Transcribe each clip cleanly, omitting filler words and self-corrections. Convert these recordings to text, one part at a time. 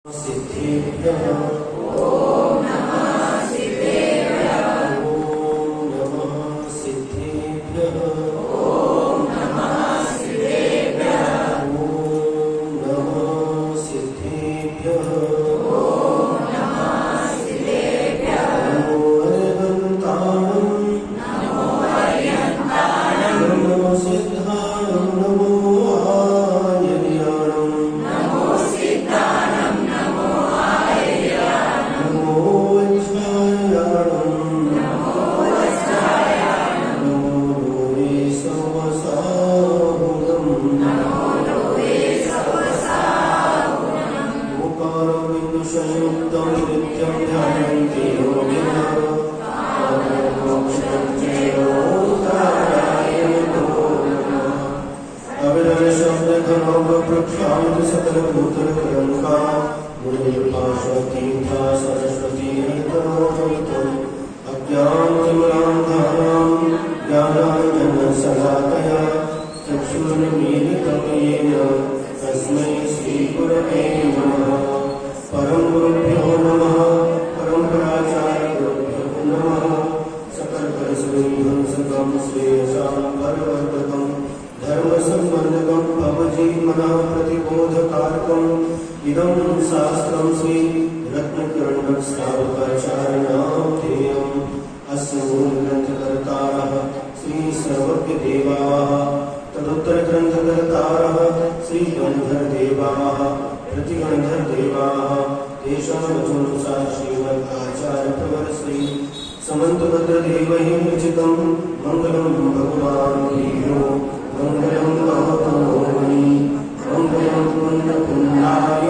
सिद्धेभ्यः ओम नमः सिद्धेभ्यः ओम नमः सिद्धेभ्यः ओम नमः सिद्धेभ्यः ओम नमः सिद्धेभ्यः ओम नमः सिद्धेभ्यः नमो अरिहन्ताणं नमो अरिहन्ताणं नमो सिद्धाणं नमो आयर्याणं नमो सिद्धाणं नमो आयर्याणं नमो वज्रायाणं नमो वज्रायाणं नमो लोहे सर्वसाहुनं नमो लोहे सर्वसाहुनं ओंकारबिन्दुसंयुक्तं नित्यं ध्यायन्ति योगिनः मोक्षं चैवोंकाराय नमो नमः। अविरलशब्दघनौघप्रख्यात सकलभूतलकलङ्का मुनिर्भाषतीर्था सरस्वती हरितरोहितम् अज्ञानतिमिरान्धानां ज्ञानाञ्जनशलाकया चक्षुरुन्मीलितं येन तस्मै श्रीगुरवे नमः। परं गुरुभ्यो नमः। परम्पराचार्यगुरुभ्यो नमः। सकलकलशविध्वंसकं श्रेयसां परवर्तकं धर्मसम्बन्धकं भवजीवनः प्रतिबोधकारकम् इदं शास्त्रं श्री रत्नकर्णकश्रावकाचार्यणामधेयम् अस्य मूलग्रन्थकर्तारः श्री सर्वज्ञदेवाः तदुत्तरग्रन्थकर्तारः श्री गन्धर्वदेवाः प्रतिगन्धर्वदेवाः तेषां वचोनुसार श्रीमदाचार्यप्रवर श्री समन्तभद्रदेवैः विरचितं मङ्गलं भगवान् वीरो मङ्गलं भवतो मुनि मङ्गलं पुण्यपुण्याय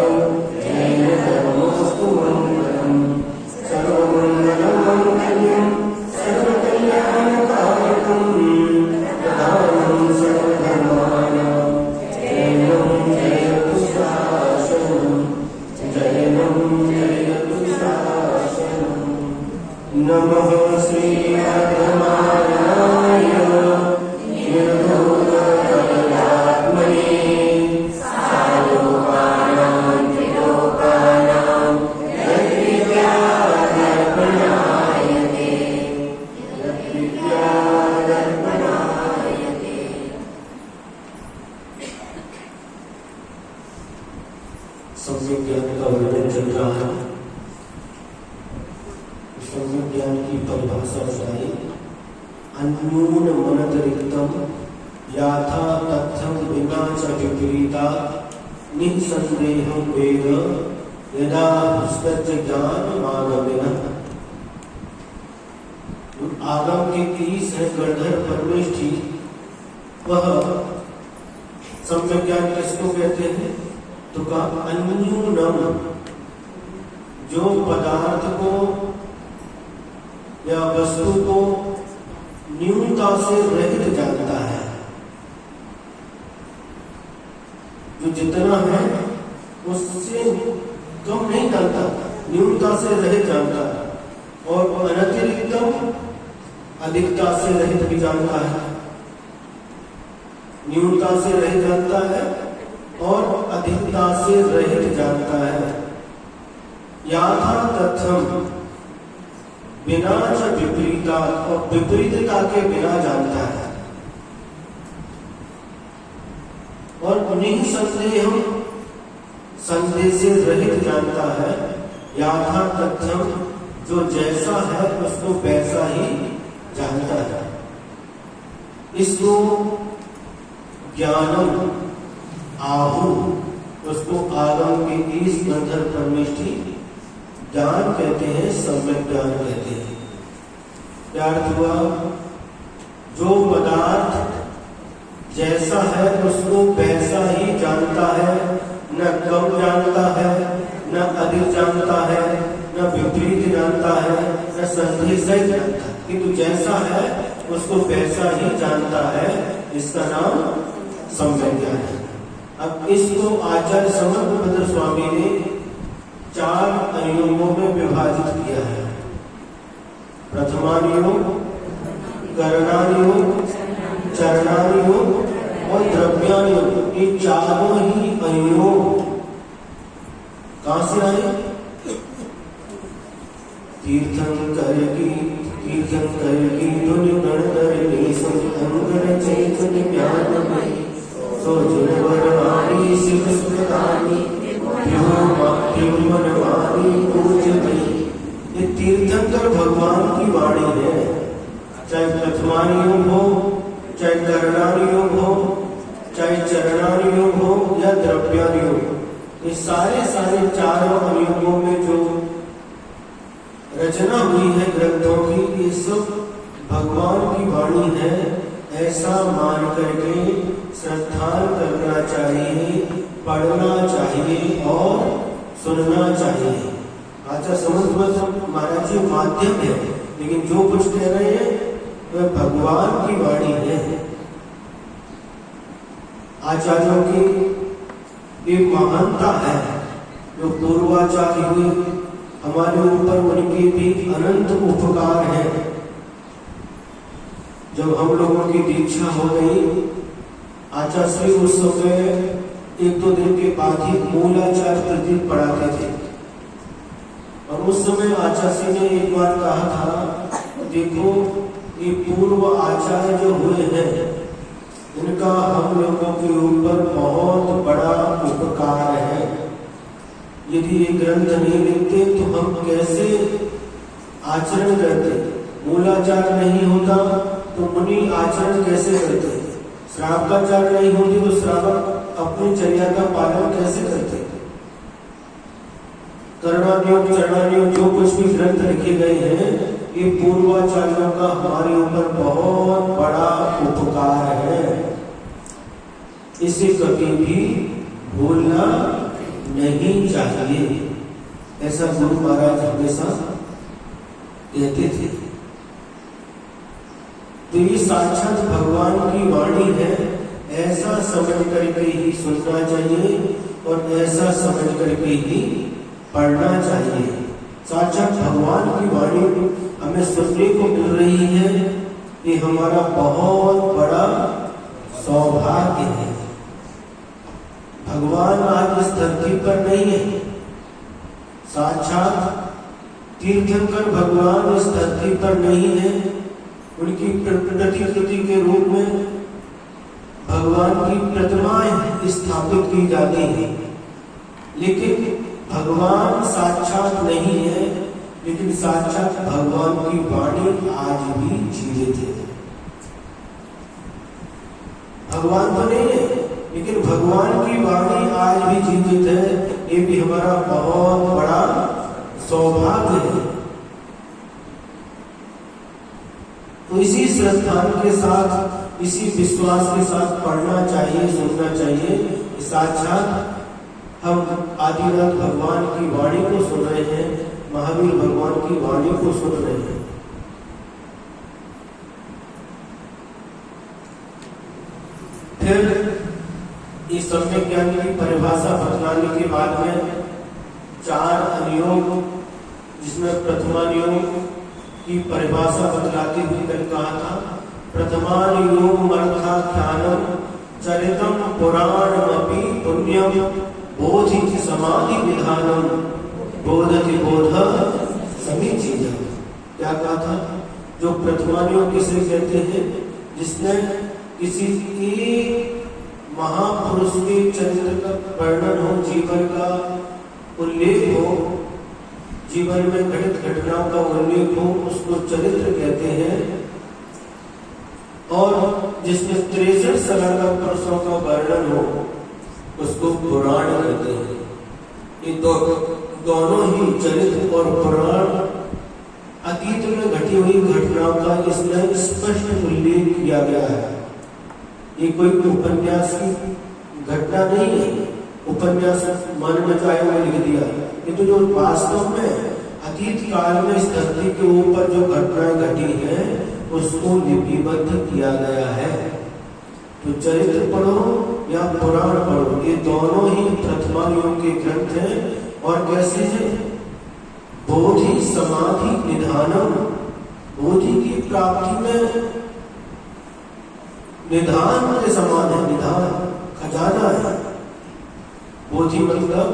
जैन धर्मोऽस्तु मङ्गलम् सर्वमङ्गलमङ्गल्यं सर्वकल्याणकारकं प्रधानं सर्वधर्माणां जैनं जयतु शासनं जैनं जयतु शासनं। नमः श्रीराधमाय निर्दोषकमलात्मने सालोकानां त्रिलोकानां यद्विद्यादर्पणायते यद्विद्यादर्पणायते। सम्यक ज्ञान का वर्णन चल रहा है। सम्यक ज्ञान की परिभाषा बताई। अन्यून मनतरिक्तम याथा तथ्यम विना च विपरीता निसंदेहं वेद यदा पुस्तक ज्ञान मानविनः। आगम के 30 है गणधर परमेष्ठी। वह सम्यक ज्ञान किसको कहते हैं? तो का अन्यूनम, जो पदार्थ को या वस्तु को न्यूनता से रहित जानता है, जो जितना है उससे कम नहीं जानता, न्यूनता से रहित जानता है। और अनतिरिक्तम, अधिकता से रहित भी जानता है। न्यूनता से रहित जानता है और अधिकता से रहित जानता है। याथा तथ्यम, बिना च विपरीता, और विपरीतता के बिना जानता है। और निसंदेहं, संदेह से रहित जानता है। याथा तथ्यम, जो जैसा है उसको वैसा ही जानता है। इसको ज्ञानम आहु, उसको आगम के 30 गंधर्व परमेष्ठी ज्ञान कहते हैं, सम्यक ज्ञान कहते हैं। क्या अर्थ हुआ? जो पदार्थ जैसा है उसको वैसा ही जानता है, न कम जानता है, न अधिक जानता है, न विपरीत जानता है, न संदेह से जानता है, किंतु जैसा है उसको वैसा ही जानता है। इसका नाम सम्यक ज्ञान है। अब इसको आचार्य समर्थभद्र स्वामी ने 4 अनुयोगों में विभाजित किया है। प्रथमानुयोग, करणानुयोग, चरणानुयोग और द्रव्यानुयोग। ये चारों ही अनुयोग कहां से आए? तीर्थंकर की धुन गणधरणी संगन चैतन ज्ञानमयी सो जुनवरवाणी सिद्ध सुखदानी त्रिभुवनवाणी पूज्यमयी। ये तीर्थंकर भगवान की वाणी है। चाहे प्रथमान योग हो, चाहे करणान योग हो, चाहे चरणान योग हो या द्रव्यान योग, ये सारे चारों अनुयोगों में जो रचना हुई है ग्रंथों की, ये सब भगवान की वाणी है। ऐसा मान करके श्रद्धा करना चाहिए, पढ़ना चाहिए और सुनना चाहिए। अच्छा समझ महाराज जी माध्यम है, लेकिन जो कुछ कह रहे हैं वह भगवान की वाणी है। आचार्यों की एक महानता है। जो पूर्वाचार्य हुए हमारे ऊपर, उनके भी अनंत उपकार है। जब हम लोगों की दीक्षा हो गई, आचार्य उस समय 1-2 दिन के बाद ही मूलाचार्य प्रतिदिन पढ़ाते थे। और उस समय आचार्य ने एक बार कहा था, देखो ये पूर्व आचार्य जो हुए हैं, इनका हम लोगों के ऊपर बहुत बड़ा उपकार है। यदि ये ग्रंथ नहीं लिखते तो हम कैसे आचरण करते? मूलाचार नहीं होता तो मुनि आचरण कैसे करते? श्रावकाचार नहीं होती तो श्रावक अपनी चर्या का पालन कैसे करते? करणानियोग चरणानियोग जो कुछ भी ग्रंथ लिखे गए हैं, ये पूर्वाचार्यों का हमारे ऊपर बहुत बड़ा उपकार है। इसे कभी भी भूलना नहीं चाहिए, ऐसा गुरु महाराज हमेशा कहते थे। तो ये साक्षात भगवान की वाणी है। ऐसा समझ करके ही सुनना चाहिए और ऐसा समझ करके ही पढ़ना चाहिए। साक्षात भगवान की वाणी हमें सुनने को मिल रही है, ये हमारा बहुत बड़ा सौभाग्य है। भगवान आज इस धरती पर नहीं है। साक्षात तीर्थंकर भगवान इस धरती पर नहीं है। उनकी प्रतिकृति के रूप में भगवान की प्रतिमाएं स्थापित की जाती हैं, लेकिन भगवान साक्षात नहीं है। लेकिन साक्षात भगवान की वाणी आज भी जीवित है। भगवान तो नहीं है, लेकिन भगवान की वाणी आज भी जीवित है। ये भी हमारा बहुत बड़ा सौभाग्य है। तो इसी श्रद्धा के साथ, इसी विश्वास के साथ पढ़ना चाहिए, सुनना चाहिए। साक्षात हम आदिनाथ भगवान की वाणी को सुन रहे हैं, महावीर भगवान की वाणी को सुन रहे हैं। फिर इस सम्यक ज्ञान की परिभाषा बतलाने के बाद में 4 अनुयोग, जिसमें प्रथमानुयोग की परिभाषा बतलाते हुए कल कहा था, प्रथमानुयोग अर्थाख्यानम चरितम पुराणमपि पुण्यम बोधि समाधि विधानम बोधति बोध समीचीनम। क्या कहा था? जो प्रथमानुयोग किसे कहते हैं? जिसने किसी एक महापुरुष के चरित्र का वर्णन हो, जीवन का उल्लेख हो, जीवन में घटित घटनाओं का उल्लेख हो, उसको चरित्र कहते हैं। और जिसमें 63 साल का पुरुषों का वर्णन हो, उसको पुराण कहते हैं। ये दोनों ही चरित्र और पुराण अतीत में घटी हुई घटनाओं का इसमें स्पष्ट उल्लेख किया गया है। ये कोई उपन्यास की घटना नहीं है, उपन्यास मन में चाहे वो लिख दिया। ये तो जो वास्तव में अतीत काल में इस धरती के ऊपर जो घटनाएं घटी हैं, उसको लिपिबद्ध किया गया है। तो चरित्र पढ़ो या पुराण पढ़ो, ये दोनों ही प्रथमानुयोग के ग्रंथ हैं। और कैसे हैं? बोधि समाधि निधानम, बोधि की प्राप्ति में निधान के समान है। निधान खजाना है। बोधि मतलब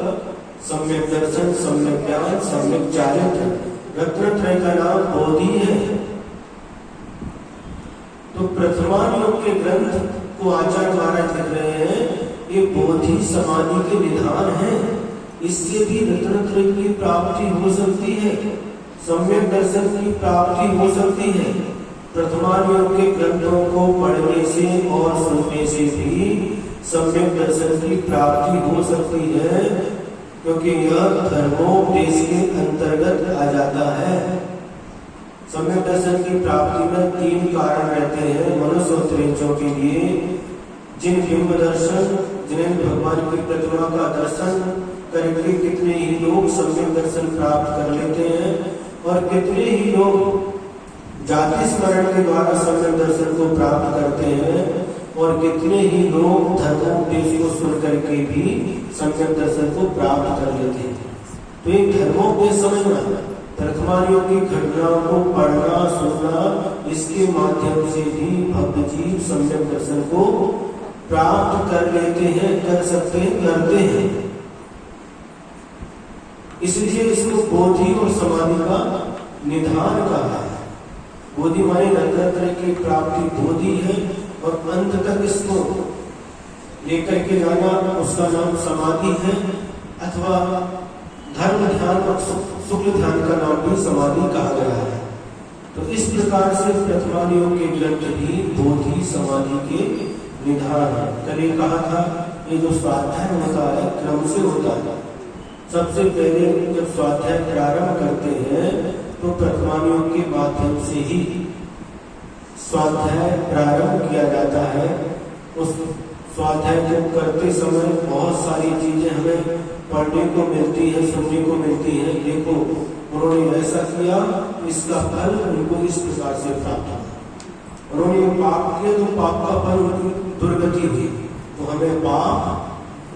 सम्यक दर्शन, सम्यक ज्ञान, सम्यक चारित्र, रत्नत्रय का नाम बोधि है। तो प्रथमान योग के ग्रंथ को आचार्य महाराज लिख रहे हैं, ये बोधि समाधि के निधान है। इससे भी रत्नत्रय की प्राप्ति हो सकती है, सम्यक दर्शन की प्राप्ति हो सकती है। प्रथमान योग के ग्रंथों को पढ़ने से और सुनने से भी सम्यक दर्शन की प्राप्ति हो सकती है, क्योंकि यह धर्मोपदेश के अंतर्गत आ जाता है। सम्यक दर्शन की प्राप्ति में 3 कारण रहते हैं मनुष्य और त्रिंचों के लिए। जिन बिंब दर्शन, जिन्हें भगवान की प्रतिमा का दर्शन करके कितने ही लोग सम्यक दर्शन प्राप्त कर लेते हैं, और कितने ही लोग जाति स्मरण के द्वारा सम्यक दर्शन को प्राप्त करते हैं, और कितने ही लोग धर्मोपदेश को सुन करके भी सम्यक दर्शन को प्राप्त कर लेते हैं। तो ये धर्मोपदेश समझना, प्रथमान योग की घटनाओं को पढ़ना सुनना, इसके माध्यम से भी भक्त जीव सम्यक दर्शन को प्राप्त कर लेते हैं, कर सकते हैं, करते हैं। इसलिए इसको बोधि और समाधि का निधान कहा है। बोधि माने रत्नत्रय की प्राप्ति बोधि है, और अंत तक इसको लेकर के जाना उसका नाम समाधि है, अथवा धर्म ध्यान और शुक्ल ध्यान का नाम भी समाधि कहा गया है। तो इस प्रकार से प्रथमान योग के ग्रंथ भी बोधि समाधि के निधान है। कल ये कहा था, ये जो स्वाध्याय होता है क्रम से होता है। सबसे पहले जब स्वाध्याय प्रारंभ करते हैं तो प्रथमान योग के माध्यम से ही स्वाध्याय प्रारंभ किया जाता है। उस स्वाध्याय को करते समय बहुत सारी चीजें हमें पढ़ने को मिलती है, सुनने को मिलती है। देखो उन्होंने ऐसा किया, इसका फल उनको इस प्रकार से प्राप्त हुआ। उन्होंने पाप किया तो पाप का फल उनकी दुर्गति हुई, तो हमें पाप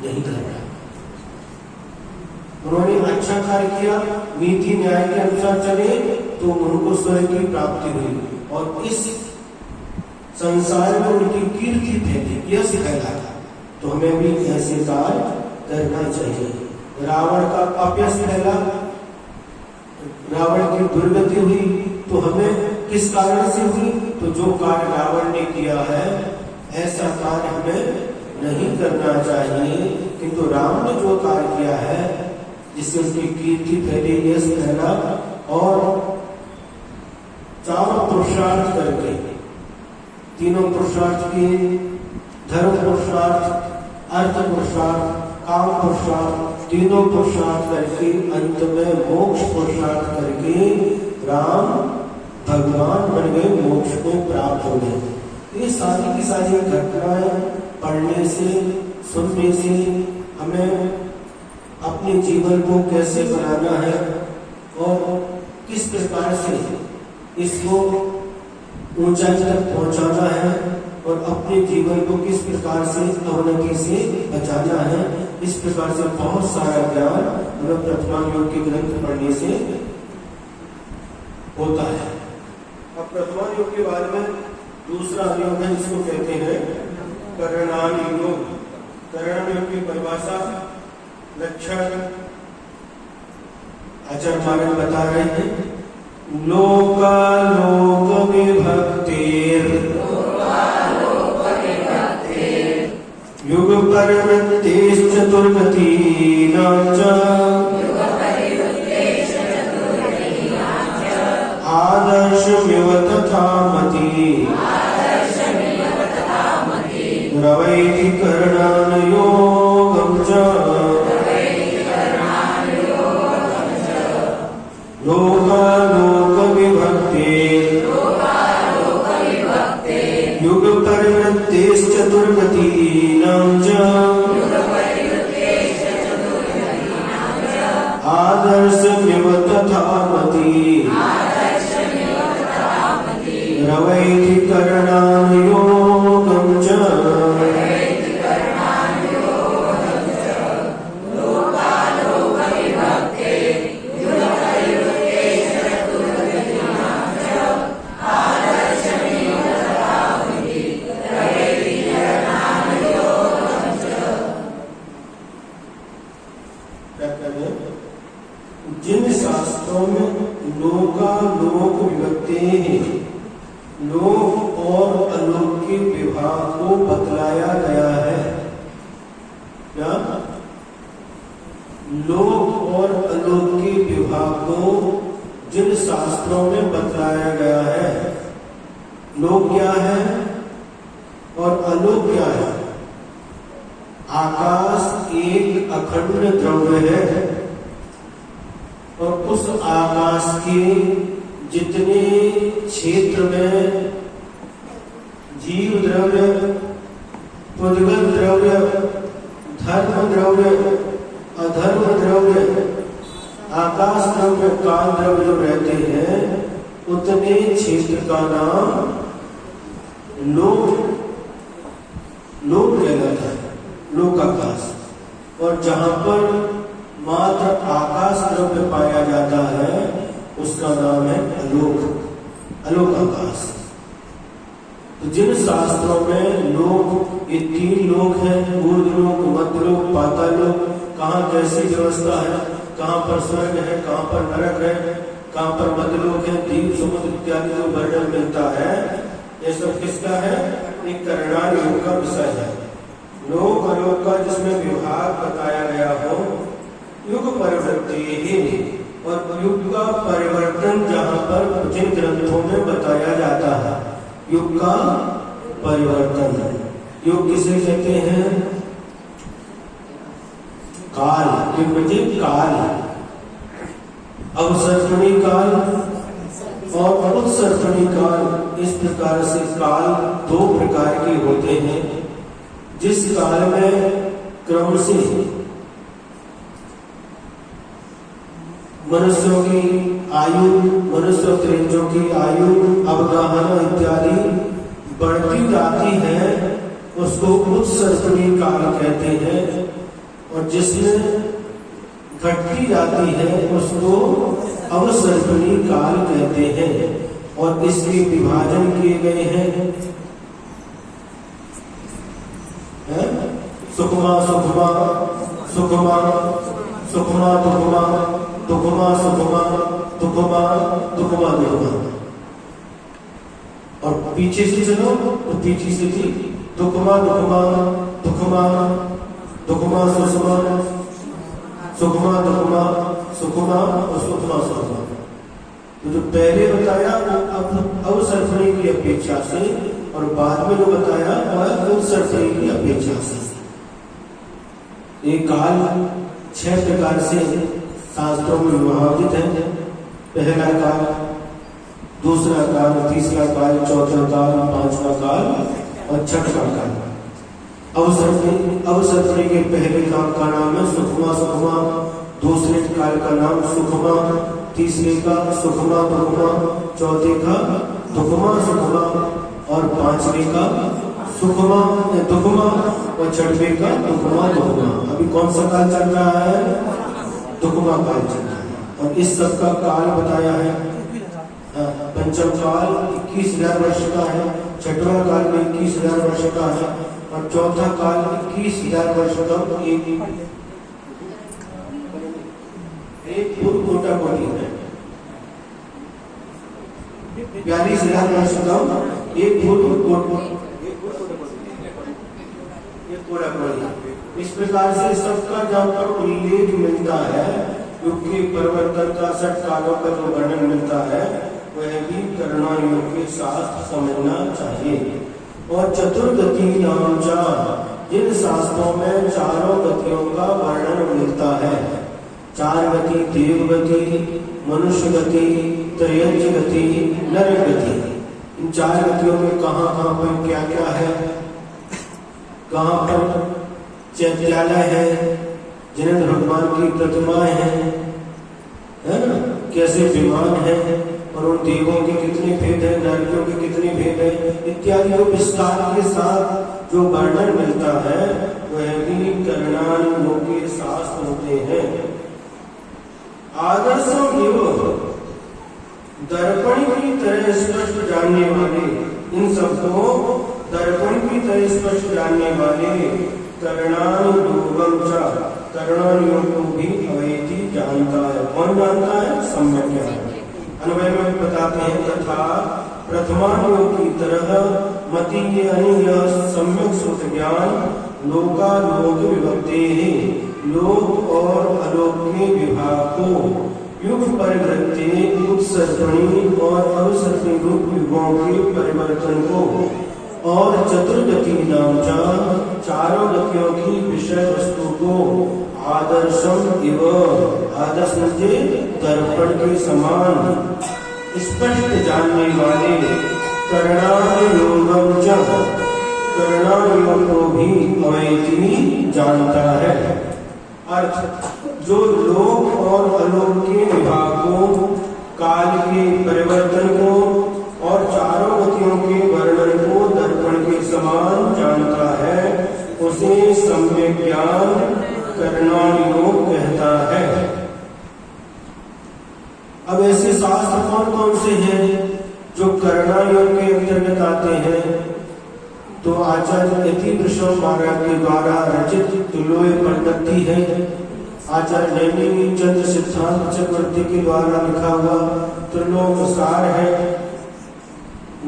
नहीं करना। उन्होंने अच्छा कार्य किया, नीति न्याय के अनुसार चले, तो उनको स्वर्ग की प्राप्ति हुई, और इस संसार में उनकी कीर्ति फैली, यश फैला। तो हमें भी ऐसे कार्य करना चाहिए। रावण का अपयश फैला, रावण की दुर्गति हुई, तो हमें किस कारण से हुई? तो जो कार्य रावण ने किया है ऐसा कार्य हमें नहीं करना चाहिए। किंतु राम ने जो कार्य किया है जिससे उसकी कीर्ति फैली, यश फैला, और चारों पुरुषार्थ करके, तीनों पुरुषार्थ के, धर्म पुरुषार्थ, अर्थ पुरुषार्थ, काम पुरुषार्थ, तीनों पुरुषार्थ करके अंत में मोक्ष पुरुषार्थ करके राम भगवान बन गए, मोक्ष को प्राप्त हो गए। ये सारी की सारी घटनाएं पढ़ने से, सुनने से हमें अपने जीवन को कैसे बनाना है और किस प्रकार से इसको ऊंचाई तक पहुंचाना है, और अपने जीवन को किस प्रकार से अवनति से बचाना है, इस प्रकार से बहुत सारा ज्ञान हमें प्रथमान योग के ग्रंथ पढ़ने से होता है। अब प्रथमान योग के बाद में दूसरा योग है, जिसको कहते हैं करणान योग। करण योग की परिभाषा, लक्षण आचार्य महाराज बता रहे हैं। लोकालोक विभक्तिर युग परिवृत्तेश्च चतुर्गतीनां च आदर्शमिव तथा मति रवैति करणान योगं च लोकालोक विभक्तिर युग परिवृत्तेश्च चतुर्गतीनां च आदर्शमिव तथा मति रवैति करणान योगं च जिन शास्त्रों में लोकालोक विभक्ति हैं, लोक और अलोक के विभाग को बतलाया गया है। क्या? लोक और अलोक के विभाग को जिन शास्त्रों में बतलाया गया है। लोक क्या है और अलोक क्या है? आकाश एक अखंड द्रव्य है और उस आकाश के जितने क्षेत्र में जीव द्रव्य, पुद्गल द्रव्य, धर्म द्रव्य, अधर्म द्रव्य, आकाश द्रव्य, काल द्रव्य जो रहते हैं, उतने क्षेत्र का नाम लोक कहलाता है, लोकाकाश। और जहां पर मात्र आकाश द्रव्य पाया जाता है उसका नाम है अलोकाकाश। तो जिन शास्त्रों में लोक, ये 3 लोक हैं, ऊर्ध्वलोक, मध्यलोक, पातालोक, कहाँ कैसी व्यवस्था है, कहाँ पर स्वर्ग है, कहाँ पर नरक है, कहाँ पर मध्यलोक है, द्वीप, समुद्र इत्यादि जो वर्णन मिलता है, ये सब किसका है? एक करणान योग का विषय है। लोक अलोक का जिसमें विभाग बताया गया हो, युग परिवर्तन ही, और युग का परिवर्तन जहाँ पर जिन ग्रंथों में बताया जाता है, युग का परिवर्तन। युग किसे कहते हैं? काल। युग काल, अवसर्पणी काल और उत्सर्पणी काल। इस प्रकार से काल 2 प्रकार के होते हैं। जिस काल में क्रम से मनुष्यों की आयु, मनुष्य त्रिंजों की आयु, अवगाहना इत्यादि बढ़ती जाती है, उसको उत्सर्पणी काल कहते हैं। और जिसमें घटती जाती है उसको अवसर्पणी काल कहते हैं। और इसके विभाजन किए गए हैं, सुखमा सुखमा, सुखमा सुखमा दुखमा, दुखमा सुखमा, दुखमा दुखमा दुखमा। और पीछे से चलो तो पीछे से थी दुखमा दुखमा, दुखमा दुखमा सुषमा, सुखमा दुखमा, सुखमा और सुखमा सुखमा। तो जो पहले बताया वो अवसर्पणी की अपेक्षा से, और बाद में जो बताया वह उत्सर्पणी की अपेक्षा से। एक काल 6 प्रकार से शास्त्रों में विभाजित है। पहला काल, दूसरा काल, तीसरा काल, चौथा काल, 5वां काल और 6वां काल। अवसर्पणी के पहले काल का नाम है सुखमा सुखमा, दूसरे काल का नाम सुखमा, तीसरे का सुखमा दुखमा, चौथे का दुखमा सुखमा और 5वें का सुखमा दुखमा और 6वें का दुखमा दुखमा। अभी कौन सा काल चल रहा है? दुखमा काल चल रहा है। और इस सब का काल बताया है। पंचम काल 21,000 वर्ष का है, 6वां काल में 21,000 वर्ष का है और चौथा काल 21,000 वर्ष का एक पूर्व कोटा कोटि है। 42,000 वर्ष का एक पूर्व इस प्रकार से सबका जहाँ पर उल्लेख मिलता है, युग के परिवर्तन का 6 कालों का जो वर्णन मिलता है, वह भी करना योग के साथ समझना चाहिए। और चतुर्गति नाम चा, जिन शास्त्रों में 4 गतियों का वर्णन मिलता है, 4 गति, देव गति, मनुष्य गति, त्रयंच गति, नर गति। इन 4 गतियों में कहाँ पर क्या क्या है, कहाँ पर चैत्यालय है, जिनेंद्र भगवान की प्रतिमाएं हैं, है ना, कैसे विमान है, और उन देवों के कितने भेद हैं, नारियों के कितने भेद हैं, इत्यादि जो विस्तार के साथ जो वर्णन मिलता है, वह भी करणान लोके शास्त्र होते हैं। आदर्शम एवं दर्पण की तरह स्पष्ट जानने वाले, इन सबको दर्पण की तरह स्पष्ट जानने वाले करणान लोकम च, कर्णानियों को भी अवैति जानता है। कौन जानता है? सम्यक ज्ञान। अन्वय में बताते हैं, तथा प्रथमानियों की तरह मति अनिय सम्यक श्रुत ज्ञान लोकालोक विभक्ते है, लोक और अलोक के विभाग को युग परिवृत्ति उत्सर्पणी और अनुसर्पणी रूप युगों के परिवर्तन को और चतुर्गति नाम चारों गतियों की विषय वस्तु को आदर्शम इव आदर्श दर्पण के समान स्पष्ट जानने वाले कर्णानुयोगम च कर्णानुयोग को भी अवैति जानता है। अर्थ, जो लोक और अलोक के विभाग को, काल के परिवर्तन को और चारों गतियों के वर्णन को दर्पण के समान जानता है, उसे सम्यक ज्ञान कर्णानुयोग कहता है। अब ऐसे शास्त्र कौन कौन से हैं जो कर्णानुयोग के अंतर्गत आते हैं? तो आचार्य यतीन्द्र महाराज के द्वारा रचित तुलोय परिणति है, आचार्य नैमिष चंद्र सिद्धांत चक्रवर्ती के द्वारा लिखा हुआ त्रिलोक सार है,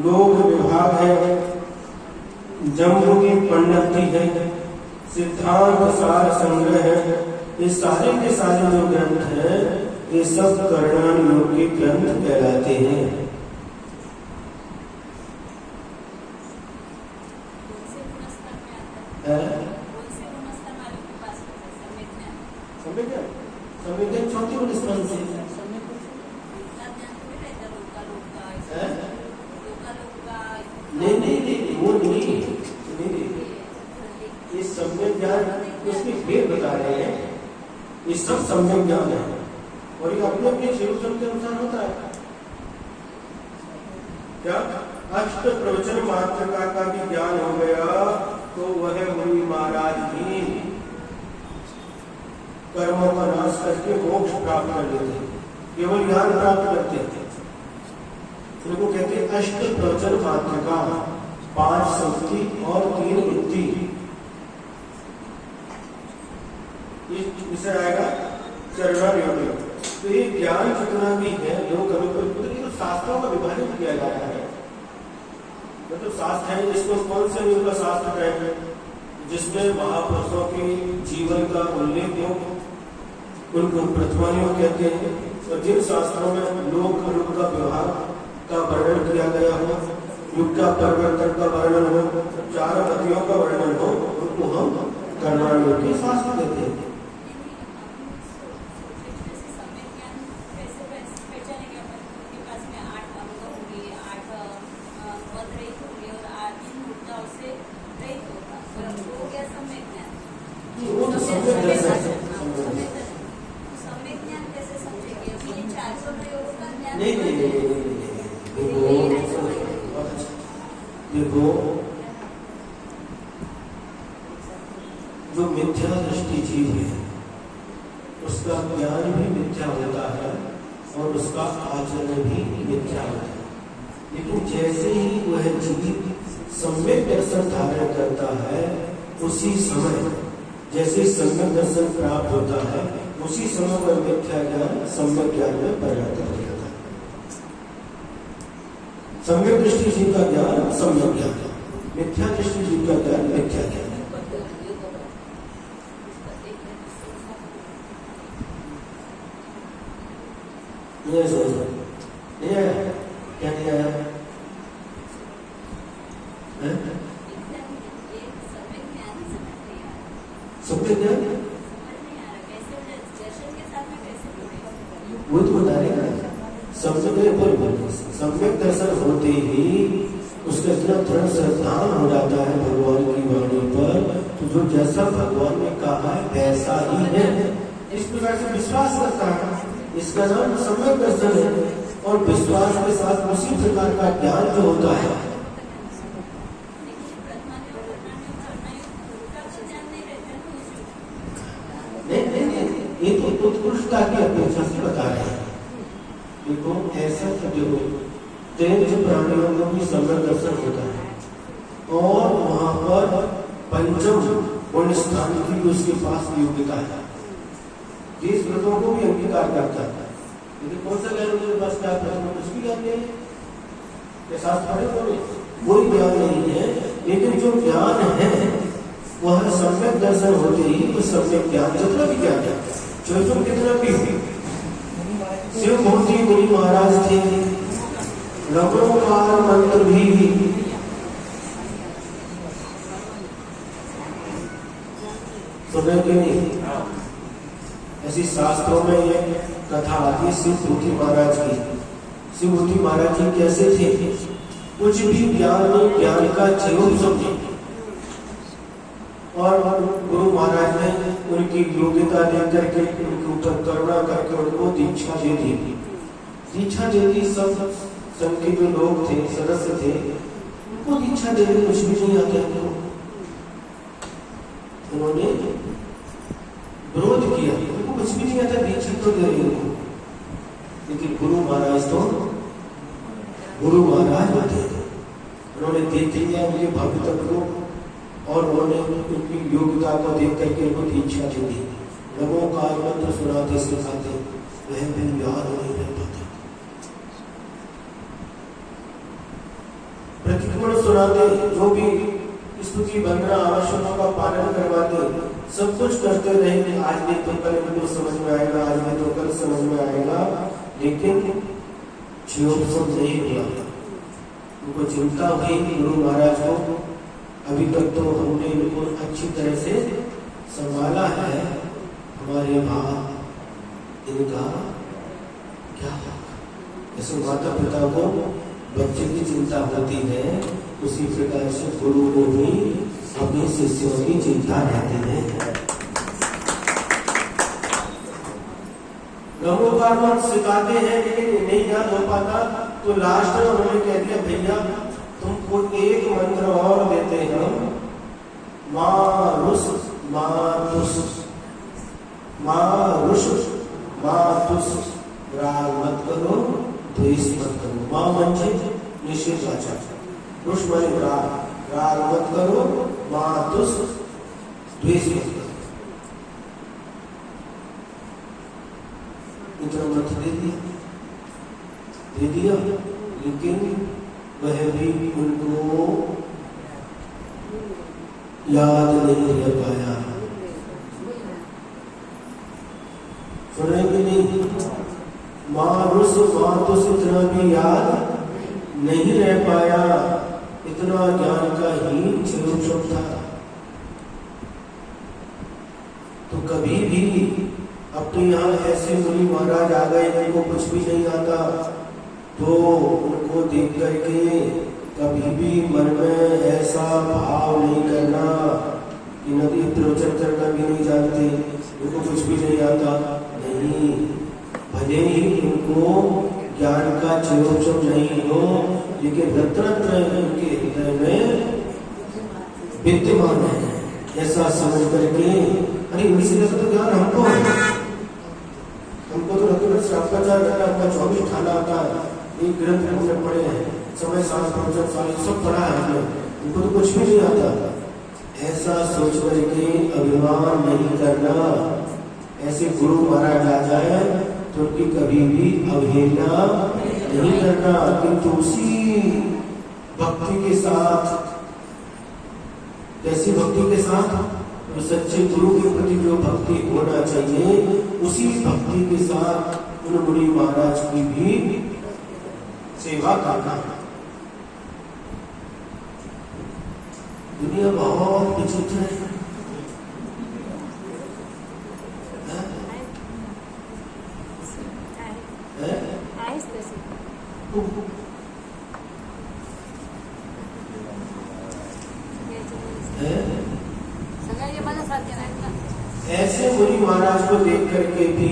लोक विभाग है, जम्बू की परिणति है, सिद्धांत सार संग्रह है। ये सारे के सारे जो ग्रंथ हैं ये सब कर्णानुयोग के ग्रंथ कहलाते हैं। संवेदन चौथी गुण स्मरण से नहीं वो नहीं, ये सम्यक ज्ञान उसमें भेद बता रहे हैं। ये सब सम्यक ज्ञान है और ये अपने अपने क्षेत्र के अनुसार होता है। क्या अष्ट प्रवचन मात्रका का भी ज्ञान हो गया तो वह मुनि महाराज ही कर्मों का नाश करके मोक्ष प्राप्त कर लेते हैं, केवल ज्ञान प्राप्त करते हैं। उनको कहते हैं अष्ट प्रवचन मात्रका, 5 शक्ति और 3 वृत्ति। इसे आएगा कर्णानुयोग। तो ये ज्ञान जितना भी है लोक तो शास्त्रों का विभाजन किया जाता है। मतलब शास्त्र है जिसको कौन से योग का शास्त्र कहते हैं? जिसमें महापुरुषों के जीवन का उल्लेख हो उनको प्रथमानुयोग कहते हैं। और जिन शास्त्रों में लोक अलोक का व्यवहार का वर्णन किया गया हो, युग का परिवर्तन का वर्णन हो, चारों गतियों का वर्णन हो, उनको हम कर्णानुयोग के शास्त्र कहते हैं। देखो, जो मिथ्या दृष्टि जीव है उसका ज्ञान भी मिथ्या होता है और उसका आचरण भी मिथ्या होता है। लेकिन जैसे ही वह जीव सम्यक दर्शन धारण करता है, उसी समय जैसे सम्यक दर्शन प्राप्त होता है, उसी समय वह मिथ्या ज्ञान सम्यक ज्ञान में परिवर्तित हो जाता है। सम्यक दृष्टि जीव का ज्ञान सम्यक ज्ञान, मिथ्या दृष्टि जीव का ज्ञान मिथ्या ज्ञान। ये सोचो, ये क्या नहीं आया? सम्यक ज्ञान वो तो बता रहे ना, सम्यक दर्शन होते ही उसका इतना दृढ़ श्रद्धा हो जाता है भगवान की वाणी पर, तो जो जैसा भगवान ने कहा है वैसा ही है, इस प्रकार से विश्वास करता है। इसका नाम सम्यक दर्शन है। और विश्वास के साथ उसी प्रकार का ज्ञान जो होता है, नहीं, ये तो उत्कृष्टता की अपेक्षा से बता रहे हैं। देखो ऐसा देखो, तेज प्राणियों को भी सम्यक दर्शन होता है और वहां पर पंचम पुण्य स्थान की उसके पास योग्यता है। देश व्रतों को भी अंगीकार करता है। लेकिन कौन सा ज्ञान उनके पास क्या कुछ भी ज्ञान नहीं है, शास्त्र पढ़े तो कोई ज्ञान नहीं है। लेकिन जो ज्ञान है वह सम्यक दर्शन होते ही वो सम्यक ज्ञान, जितना भी ज्ञान है जो कितना भी हो। शिव मूर्ति मुनि महाराज थे, रमणोकार मंत्र भी सुने के नहीं। ऐसी शास्त्रों में ये कथा आती है शिव मूर्ति महाराज की। शिव मूर्ति महाराज जी कैसे थे? कुछ भी ज्ञान में ज्ञान का चेहरा समझे, और गुरु महाराज ने उनकी योग्यता देख करके उनके ऊपर करुणा करके उनको दीक्षा दे दी। दीक्षा दे दी। सब संघ के जो लोग थे, सदस्य थे, उनको दीक्षा दे दी। कुछ भी नहीं आता है, उन्होंने विरोध किया, उनको कुछ भी नहीं आता, दीक्षा तो दे रही उनको। लेकिन गुरु महाराज तो गुरु महाराज होते थे। उन्होंने देख लिया उनके भविष्य को, और उन्होंने उनकी योग्यता को देख करके उनको दीक्षा दे दी। नमो काल मंत्र सुनाते सिखाते, वह भी याद नहीं रह पाते। प्रतिक्रमण सुनाते, जो भी स्तुति वंदना आवश्यकों का पालन करवाते, सब कुछ करते रहे। आज नहीं तो कल उनको समझ में आएगा, आज नहीं तो कल समझ में आएगा, लेकिन जीवन नहीं हुआ। उनको चिंता हुई गुरु महाराज को, अभी तक तो हमने इनको अच्छी तरह से संभाला है, हमारे बाद इनका क्या होगा। जैसे माता पिता को बच्चे की चिंता होती है, उसी प्रकार से गुरु को भी अपने शिष्यों की चिंता रहती है। नमोकार मंत्र सिखाते हैं, लेकिन नहीं याद हो पाता, तो लास्ट में उन्होंने कह दिया भैया तुमको एक मंत्र और देते हैं, मारुष मातुष मारुष मातुष, राग मत करो, द्वेष मत करो। मां मंचे निषेध आचार, रुष माने राग, राग मत करो, मातुष द्वेष मत करो। इतना मत दे दिया, लेकिन वह भी उनको याद नहीं रह पाया। सुनेंगे नहीं, मारुष मातुष इतना भी याद नहीं रह पाया। इतना ज्ञान का ही क्षण था। तो कभी भी अपने यहाँ ऐसे मुनि महाराज आ गए जिनको कुछ भी नहीं आता, तो उनको देख करके कभी भी मन में ऐसा भाव नहीं करना कि नदी प्रवचन करना भी नहीं जानते, उनको कुछ भी नहीं आता। नहीं, भले ही उनको ज्ञान का चेहरा नहीं हो, लेकिन रत्न उनके हृदय में विद्यमान है। ऐसा समझ करके, अरे उनसे जैसा तो ज्ञान हमको है, हमको तो रत्न श्रापाचार करना, आपका 24 ठाना आता है, एक ग्रंथ हमने पढ़े हैं, समय साल प्रवचन साल सब पढ़ा है हमने, उनको तो कुछ भी नहीं आता। ऐसा सोच करके अभिमान नहीं करना। ऐसे गुरु महाराज आ जाए तो उनकी कभी भी अवहेलना नहीं करना, किंतु उसी भक्ति के साथ, कैसी भक्ति के साथ, तो सच्चे गुरु के प्रति जो भक्ति होना चाहिए, उसी भक्ति के साथ उन मुनि महाराज की भी सेवा करना। दुनिया बहुत विचित्र है। ऐसे मुनि महाराज को देख करके भी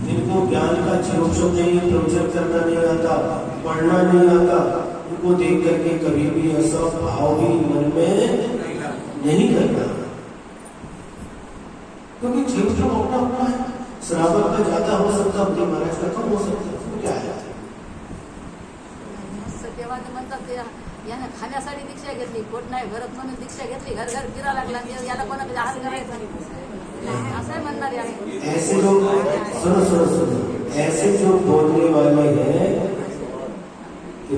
जिनको ज्ञान का चिरोक्षण नहीं, प्रवचन करना नहीं आता, पढ़ना नहीं आता, उनको देख करके कभी भी ऐसा भाव भी मन में नहीं करना, क्योंकि चिरोक्षण अपना अपना है। श्रावक का ज्यादा हो सकता, मुनि महाराज का कम हो सकता, क्या है? याने खाण्यासाठी दीक्षा घेतली, पोट नाही भरत म्हणून दीक्षा घेतली, घर घर फिरा लागला, याला कोणाकडे हात करायचा नाही, असं म्हणणार आहे. ऐसे जो सुनो सुनो सुनो, ऐसे जो बोलने वाले हैं कि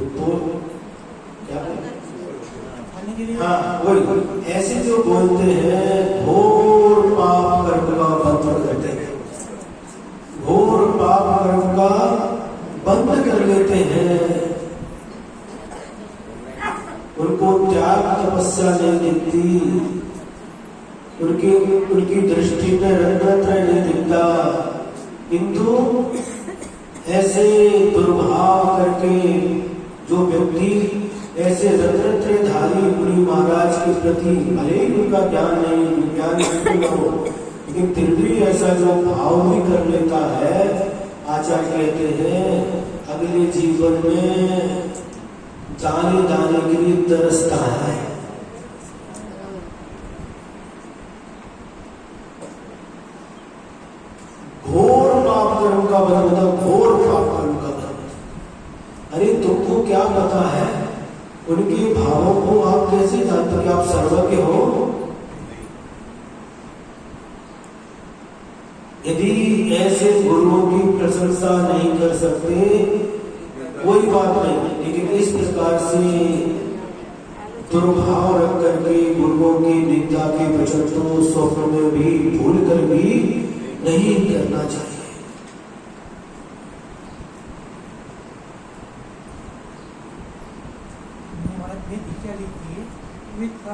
क्या, हाँ वही, ऐसे जो बोलते हैं घोर पाप कर्म का बंद करते हैं, घोर पाप कर्म का बंद कर लेते हैं। उनको त्याग तपस्या नहीं दिखती, उनकी दृष्टि में रत्नत्रय नहीं दिखता, किंतु ऐसे दुर्भाव करके जो व्यक्ति ऐसे रत्नत्रयधारी मुनि महाराज के प्रति भले ही उनका ज्ञान नहीं हो, लेकिन फिर भी ऐसा जो भाव भी कर लेता है, आचार्य कहते हैं अगले जीवन में जाने जाने के लिए तरसता है। घोर पाप कर्म का बंध, मतलब घोर पाप कर्म का बंध। अरे तुमको क्या पता है उनके भावों को? आप कैसे जानते कि आप सर्वज्ञ हो? यदि ऐसे गुरुओं की प्रशंसा नहीं कर सकते कोई बात नहीं, लेकिन इस प्रकार से दुर्भाव रख करके गुरुओं की निंदा के वचन तो स्वप्न में भी भूल कर भी नहीं करना चाहिए।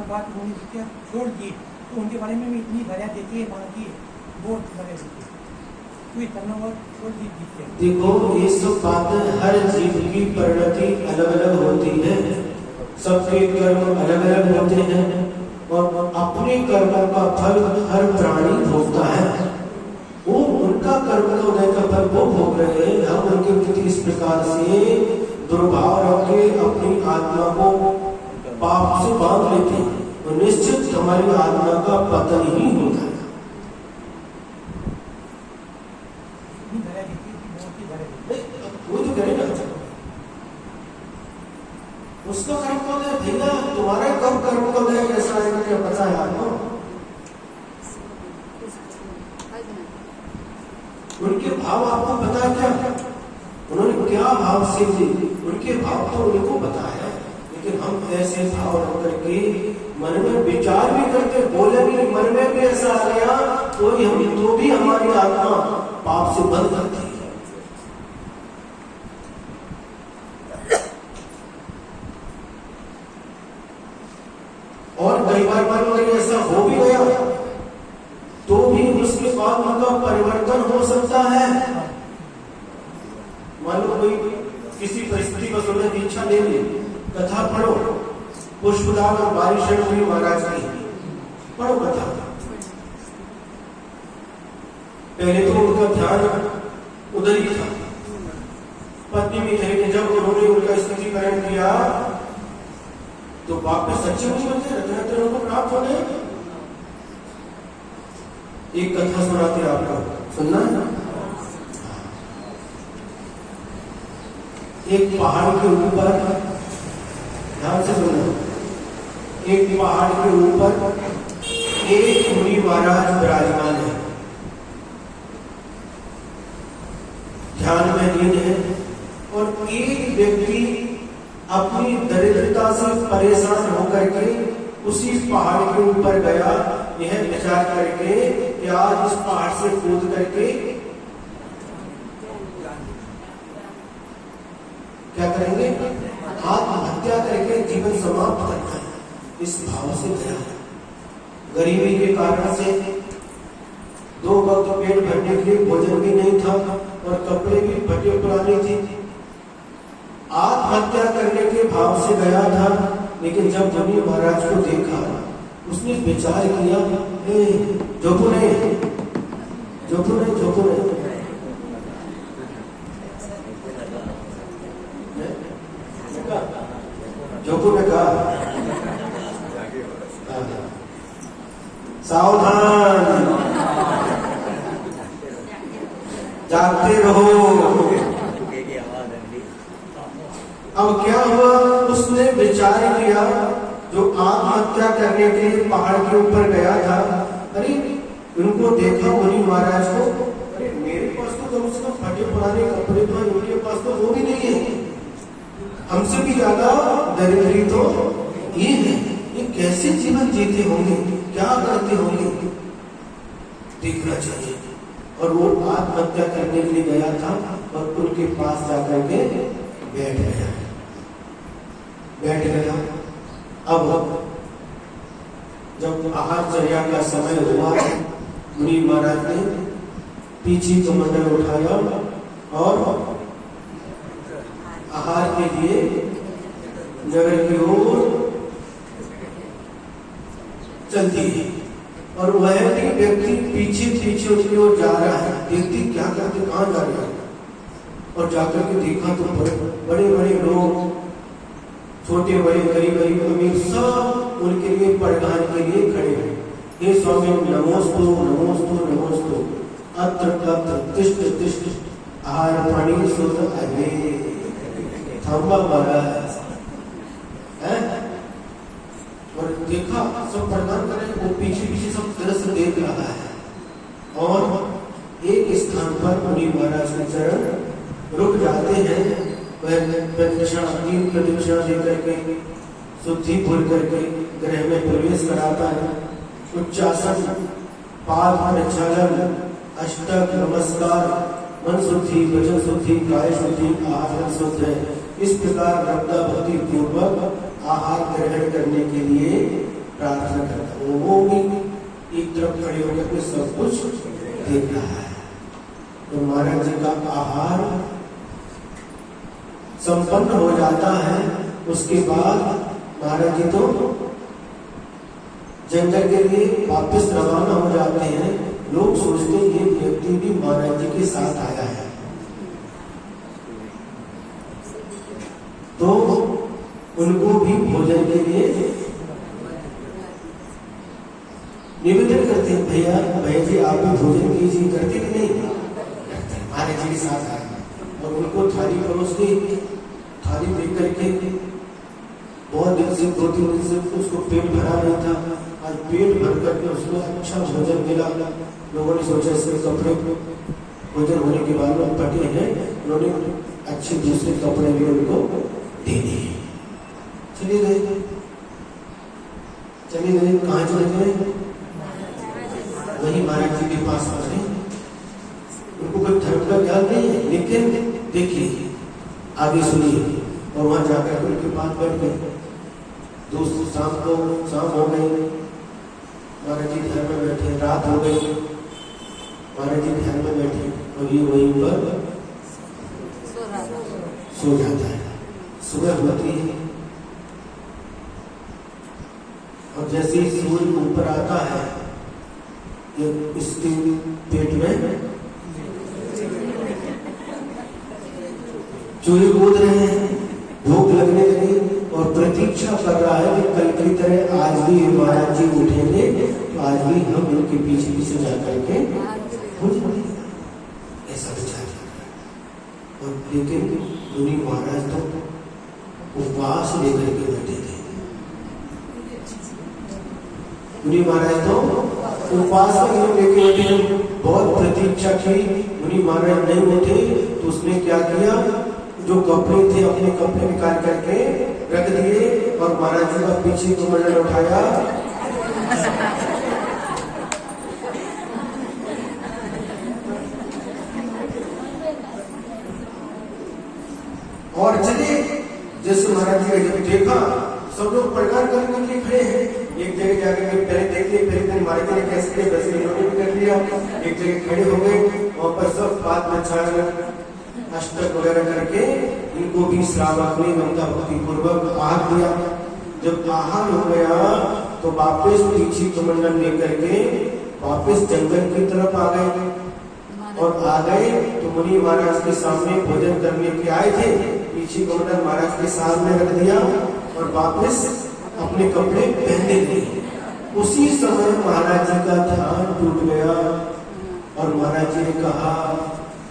बात उन्होंने छोड़ दी तो उनके बारे में इतनी दया देती है मांगती है, बहुत दया देती है, छोड़ दी। देखो ये सब बातें हर जीव की परिणति अलग अलग होती है, सबके कर्म अलग अलग होते हैं और अपने कर्मों का फल हर प्राणी भोगता है। वो उनका कर्म का उदय का फल वो भोग रहे हैं, हम उनके प्रति इस प्रकार से दुर्भाव रख के अपनी आत्मा को पाप से बांध लेते हैं और निश्चित हमारी आत्मा का पतन ही होता है। वो तो करेगा, उसका कर्म को दे भैया, तुम्हारा कब कर्म को दे कैसा है क्या पता है आपको? उनके भाव आपको पता है क्या? उन्होंने क्या भाव से दी, उनके भाव तो उनको पता है, लेकिन हम ऐसे भाव रख करके मन में विचार भी करते, बोले भी मन में भी ऐसा आ गया तो भी हमारी आत्मा पाप से बंद करती है। और कई बार अगर ऐसा हो भी गया तो भी उसके बाद उनका परिवर्तन हो सकता है। मान लो कोई किसी परिस्थिति में उन्होंने दीक्षा ले ली, कथा पढ़ो, पुष्पदान और बारिश हुई महाराज की, पढ़ो कथा। पहले तो उनका ध्यान उधर ही था, पत्नी भी थे कि जब उन्होंने उनका स्थितिकरण किया तो वापस सच्चे नहीं बनते, रत्नात्रय उनको प्राप्त हो गए। एक कथा सुनाते आपको, सुनना। एक पहाड़ के ऊपर, ध्यान से सुनो, एक पहाड़ के ऊपर एक मुनि महाराज विराजमान है, ध्यान में लीन है, और एक व्यक्ति अपनी दरिद्रता से परेशान होकर के उसी पहाड़ के ऊपर गया, यह विचार करके कि आज इस पहाड़ से कूद करके क्या करेंगे, आत्महत्या करके जीवन समाप्त करना है। इस भाव से गया, गरीबी के कारण से 2 वक्त पेट भरने के लिए भोजन भी नहीं था और कपड़े भी फटे पुराने थे, आत्महत्या करने के भाव से गया था। लेकिन जब मुनि महाराज को देखा, उसने विचार किया, झोंको नहीं, झोंको नहीं, झोंको नहीं, झोंको ने कहा सावधान, जागते रहो। अब क्या हुआ, उसने विचार किया, जो आत्महत्या करने के लिए पहाड़ के ऊपर गया था, अरे उनको देखा मुनि महाराज को, अरे मेरे पास तो कम से कम फटे पुराने कपड़े तो हैं, उनके पास तो वो भी नहीं है, हमसे भी ज्यादा दरिद्री तो ये है, ये कैसे जीवन जीते होंगे, क्या करते होंगे, देखना चाहिए। और वो आत्महत्या करने के लिए गया था और उनके पास जाकर के बैठ गया। अब जब आहारचर्या का समय हुआ, मुनि महाराज ने पीछे कमंडल उठाया और आहार के लिए नगर की ओर चल दिए। और वह व्यक्ति पीछे उसकी ओर जा रहा है, देखती क्या करते, कहाँ जा रहा है, और जाकर के देखा तो बड़े बड़े लोग, छोटे बड़े गरीब अमीर सब उनके लिए पढ़ाने के लिए खड़े हैं। हे स्वामी नमोस्तु नमोस्तु नमोस्तु, अत्र तत्र तिष्ठ तिष्ठ, आहार पानी शुद्ध आगे थांबा बड़ा है। और देखा सब प्रदान कर रहे, वो पीछे सब तरह से देख रहा है। और एक स्थान पर मुनि महाराज के चरण रुक जाते हैं, वह तीन प्रदक्षिणा देकर के शुद्धि भूल करके ग्रह में प्रवेश कराता है। उच्चासन, पाद प्रक्षालन, अष्टक नमस्कार, मन शुद्धि, वचन शुद्धि, काय शुद्धि, आहार शुद्ध है। इस प्रकार श्रद्धा भक्ति पूर्वक आहार ग्रहण करने के लिए प्रार्थना करता है। वो भी एक तरफ खड़े होकर के सब कुछ देख रहा है। तो महाराज जी का आहार संपन्न हो जाता है। उसके बाद महाराज जी तो जंगल के लिए वापस रवाना हो जाते हैं। लोग सोचते हैं ये व्यक्ति भी महाराज जी के साथ आया है, तो उनको भी भोजन के लिए निवेदन करते हैं, भैया जी आप भी भोजन कीजिए, करते कि नहीं? महाराज जी के साथ आए और उनको थाली परोस दी। थाली देख करके बहुत दिन से, 2-3 दिन से उसको पेट भरा नहीं था, आज पेट भर करके उसको अच्छा भोजन मिला। लोगों ने सोचा इसके कपड़े भोजन होने के बाद में फटे हैं, उन्होंने अच्छे दूसरे कपड़े भी उनको दे दिए। चले गए, कहाँ चले गए? वही महाराज जी के पास आ गए। उनको कोई धर्म का ज्ञान नहीं है, लेकिन देखिए आगे सुनिए। और वहां जाकर उनके पास बैठ गए। दोस्तों शाम हो गई, महाराज जी ध्यान में बैठे, रात हो गई, महाराज जी ध्यान में बैठे और ये वहीं पर सो जाता है। सुबह होती है और जैसे ही सूर्य ऊपर आता है, इसके पेट में चूहे कूद रहे हैं, भूख लगने लगी और प्रतीक्षा कर रहा है कि कल की तरह आज भी महाराज जी उठेंगे तो आज भी हम उनके पीछे जाकर के ऐसा विचार कर रहा है। और लेकिन मुनि महाराज तो उपवास लेकर के बैठे थे। मुनि महाराज तो उपवास लेके बैठे, बहुत प्रतीक्षा की, मुनि महाराज नहीं उठे तो उसने क्या किया, जो कपड़े थे अपने कपड़े निकाल करके रख दिए और महाराज जी का पीछे कमंडल उठाया और चले। जैसे महाराज जी ने देखा सब लोग प्रकार करने के लिए खड़े हैं, एक जगह जाकर के पहले देख लिए, पहले दिन महाराज जी ने कैसे किया वैसे इन्होंने भी कर लिया। एक जगह खड़े हो गए, वहां पर सब बात में अष्टक वगैरह करके इनको भी श्रावक ने नमता भक्ति पूर्वक आहार दिया। जब आहार हो गया तो वापस पीछे कमंडल लेकर के वापस जंगल की तरफ आ गए। और आ गए तो मुनि महाराज के सामने भोजन करने के आए थे, पीछे कमंडल महाराज के सामने रख दिया और वापस अपने कपड़े पहनने लगे। उसी समय महाराज जी का ध्यान टूट गया और महाराज जी ने कहा,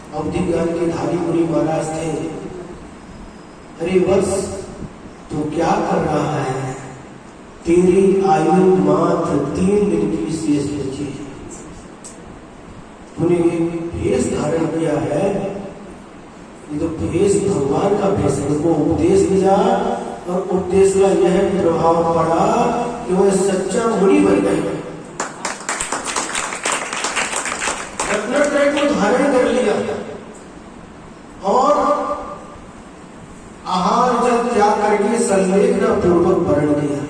अवधि ज्ञान के धारी मुनि महाराज थे, अरे वत्स तू क्या कर रहा है, तेरी आयु मात्र 3 दिन की शेष बची है, तूने एक भेष धारण किया है, ये तो भेष भगवान का भेष है। उनको उपदेश दिया और उपदेश का यह प्रभाव पड़ा कि वह सच्चा मुनि बन गए। रत्नात्रय को धारण कर लिया और आहार जल त्याग करके संवेदना पूर्वक वर्ण किया।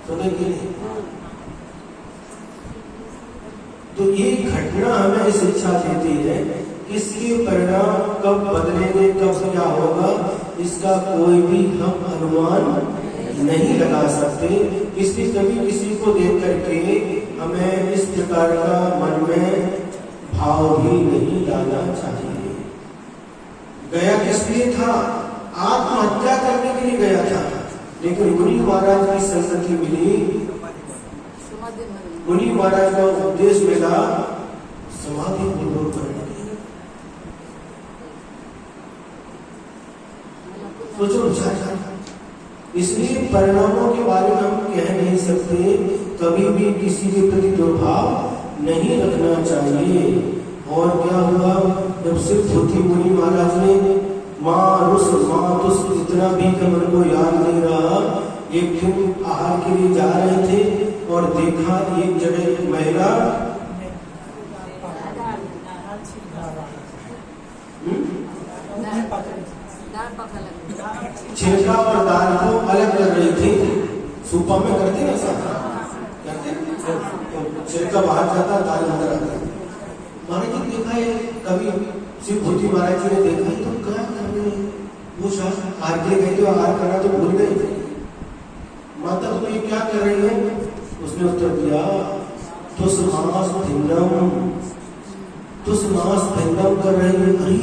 सुने कि नहीं? तो ये घटना हमें शिक्षा देती है, इसके परिणाम कब बदलेंगे, कब क्या होगा, इसका कोई भी हम अनुमान नहीं लगा सकते। इसलिए कभी किसी को देख करके हमें इस प्रकार का मन में भाव भी नहीं लाना चाहिए। गया किस लिए था? आत्महत्या करने के लिए गया था, लेकिन मुनि महाराज की संगति मिली, मुनि महाराज का उपदेश मिला, समाधि पूर्वक करने की। सोचो विचार। इसलिए परिणामों के बारे में हम कह नहीं सकते, कभी भी किसी के प्रति दुर्भाव नहीं रखना चाहिए। और क्या हुआ, जब सिद्धि मुनि महाराज ने मारुस इतना भी मन को याद नहीं रहा, एक दिन आहार के लिए जा रहे थे और देखा एक जगह एक महिला छिलका और दाल को अलग कर रही थी। सूपा में करते ना सब करते, छिलका बाहर जाता, दाल अंदर आता। महाराज जी देखा है, कभी शिव भूति महाराज जी ने देखा तो क्या कर रहे हैं, पूछा आरती गई तो आहार करना तो भूल गई, माता तुम ये क्या कर रही है? उसने उत्तर दिया, तुष्मास भिन्नम कर रही है। अरे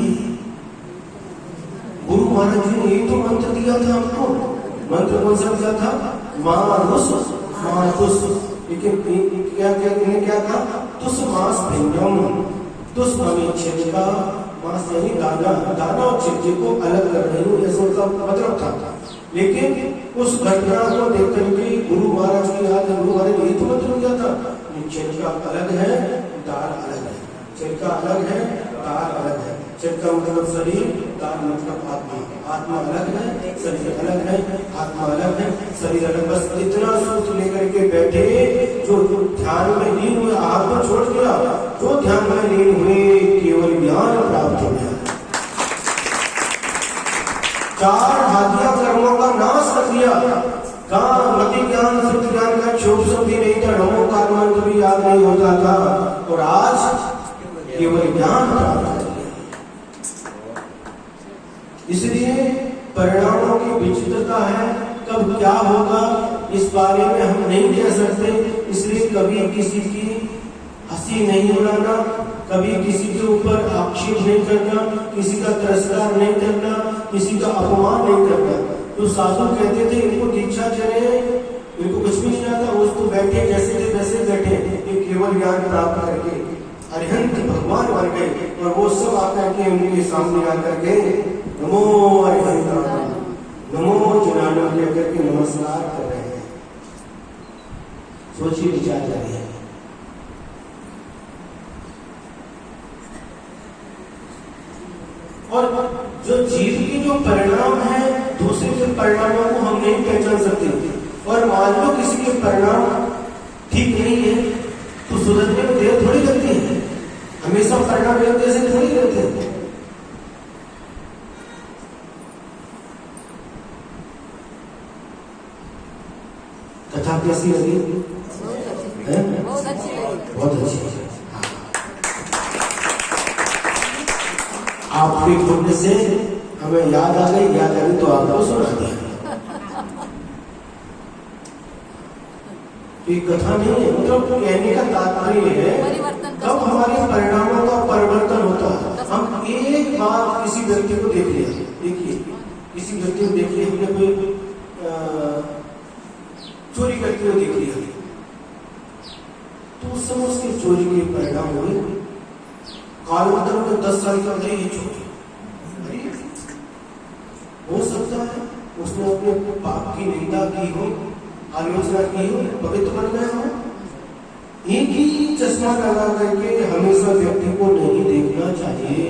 गुरु महाराज जी ने यही तो मंत्र दिया था हमको। मंत्र कौन सा दिया था? मारुस। लेकिन क्या कहा? तुष्मास भिन्नम। तुष माने छिलका, मांस यानी दाना और छिलके को अलग कर रही हूँ, ऐसा उसका मतलब था। लेकिन उस घटना को देख करके गुरु महाराज की याद, गुरु महाराज यही तो मंत्र दिया था, छिलका अलग है, दाल अलग है। छिलका अलग है, दाल अलग है। छिलका मतलब शरीर, दाल मतलब आत्मा। आत्मा अलग है, शरीर अलग है, आत्मा अलग है, शरीर अलग। बस इतना सूत्र लेकर के बैठे, जो ध्यान में लीन हुए, आत्मा छोड़ दिया, जो ध्यान में लीन हुए, केवल ज्ञान प्राप्त हो गया। 4 हादिया कर्मों का नाश कर दिया। कहाँ मति ज्ञान शुद्ध ज्ञान का क्षोभ भी नहीं था, नमो का मंत्र भी याद नहीं होता था, और आज केवल ज्ञान प्राप्त कर लिया। इसलिए परिणामों की विचित्रता है, कब क्या होगा इस बारे में हम नहीं कह सकते। इसलिए कभी किसी की हंसी नहीं उड़ाना, कभी किसी के ऊपर आक्षेप नहीं करना, किसी का तिरस्कार नहीं करना, किसी का अपमान नहीं करना। तो साधु कहते थे इनको दीक्षा चले, इनको कुछ भी नहीं आता, उसको बैठे जैसे थे वैसे बैठे, ये केवल ज्ञान प्राप्त करके अरिहंत भगवान बन गए। और वो सब आकर के उनके सामने आकर के नमो अरिहंत नमो जनानो कहकर के नमस्कार कर रहे हैं। सोचिए, विचार करिए। और जो जीव की जो परिणाम है, दूसरे के परिणामों को हम नहीं पहचान सकते। और मान लो किसी के परिणाम ठीक नहीं है तो सुधरने में देर थोड़ी लगती है। हमेशा परिणाम एक जैसे थोड़ी रहते हैं। कथा कैसी लगी? बहुत अच्छी लगी। बहुत अच्छी। आपके पुण्य से हमें याद आ गई तो आपको सुना दिया। ये कथा नहीं है, मतलब कहने का तात्पर्य है कब हमारे परिणामों का परिवर्तन होता है। हम एक बार किसी व्यक्ति को देख लिया, देखिए किसी व्यक्ति को देखिए, हमने कोई चोरी करते हुए देख लिया, तो उस समय उसके चोरी के परिणाम हुए कालोत्तर में 10 साल का नहीं है चोरी। हो सकता है उसने अपने पाप की निंदा की हो, आलोचना की हो, पवित्र बन गया हो। एक ही चश्मा लगा करके हमेशा व्यक्ति को नहीं देखना चाहिए।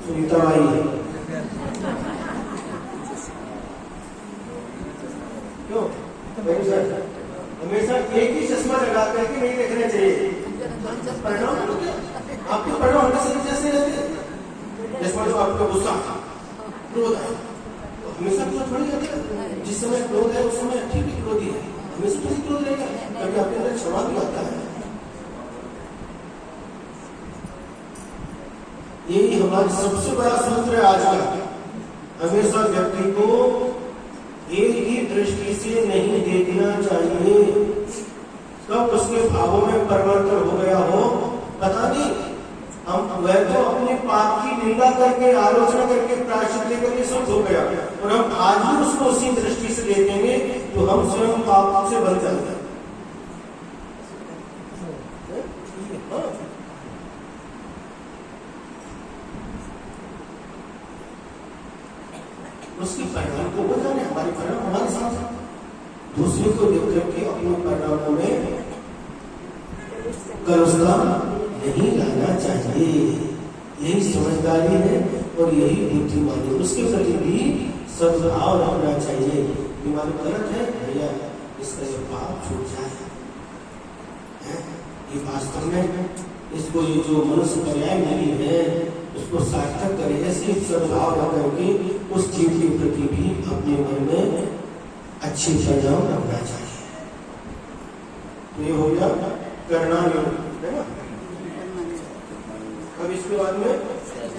सुनीता भाई क्यों हमेशा एक ही चश्मा लगा करके नहीं देखना चाहिए। परिणाम आपके परिणाम हमेशा जैसे रहते हैं। चश्मा जो आपका गुस्सा क्रोध है तो हमेशा क्रोध थोड़ी रहता है। जिस समय क्रोध है उस समय ठीक है क्रोधी है, हमेशा थोड़ी क्रोध रहेगा, कभी आपके अंदर क्षमा भी आता है। यही हमारा सबसे बड़ा सूत्र है आज का। हमेशा व्यक्ति को एक ही दृष्टि से नहीं देखना चाहिए। कब उसके भावों में परिवर्तन हो गया हो पता नहीं। हम वह तो अपने पाप की निंदा करके आलोचना करके प्रायश्चित लेकर के सब हो गया और हम आज भी उसको उसी दृष्टि से देखेंगे तो हम स्वयं पाप से बन जाते हैं। उसके परिणाम को वो जाने, हमारे परिणाम हमारे साथ। दूसरे को देख करके अपने परिणामों में कलुषता नहीं लाना चाहिए। यही समझदारी है और यही बुद्धिमानी। उसके प्रति भी सद्भाव रखना चाहिए। बीमारी गलत है भैया, इसका ये पाप छूट जाए। ये वास्तव में इसको ये जो मनुष्य पर्याय मिली है उसको सार्थक करे। ऐसे सद्भाव रख करके उस जीव के प्रति भी अपने मन में अच्छी परिणाम रखना चाहिए। तो ये हो गया करणानुयोग, है ना। अब इसके बाद में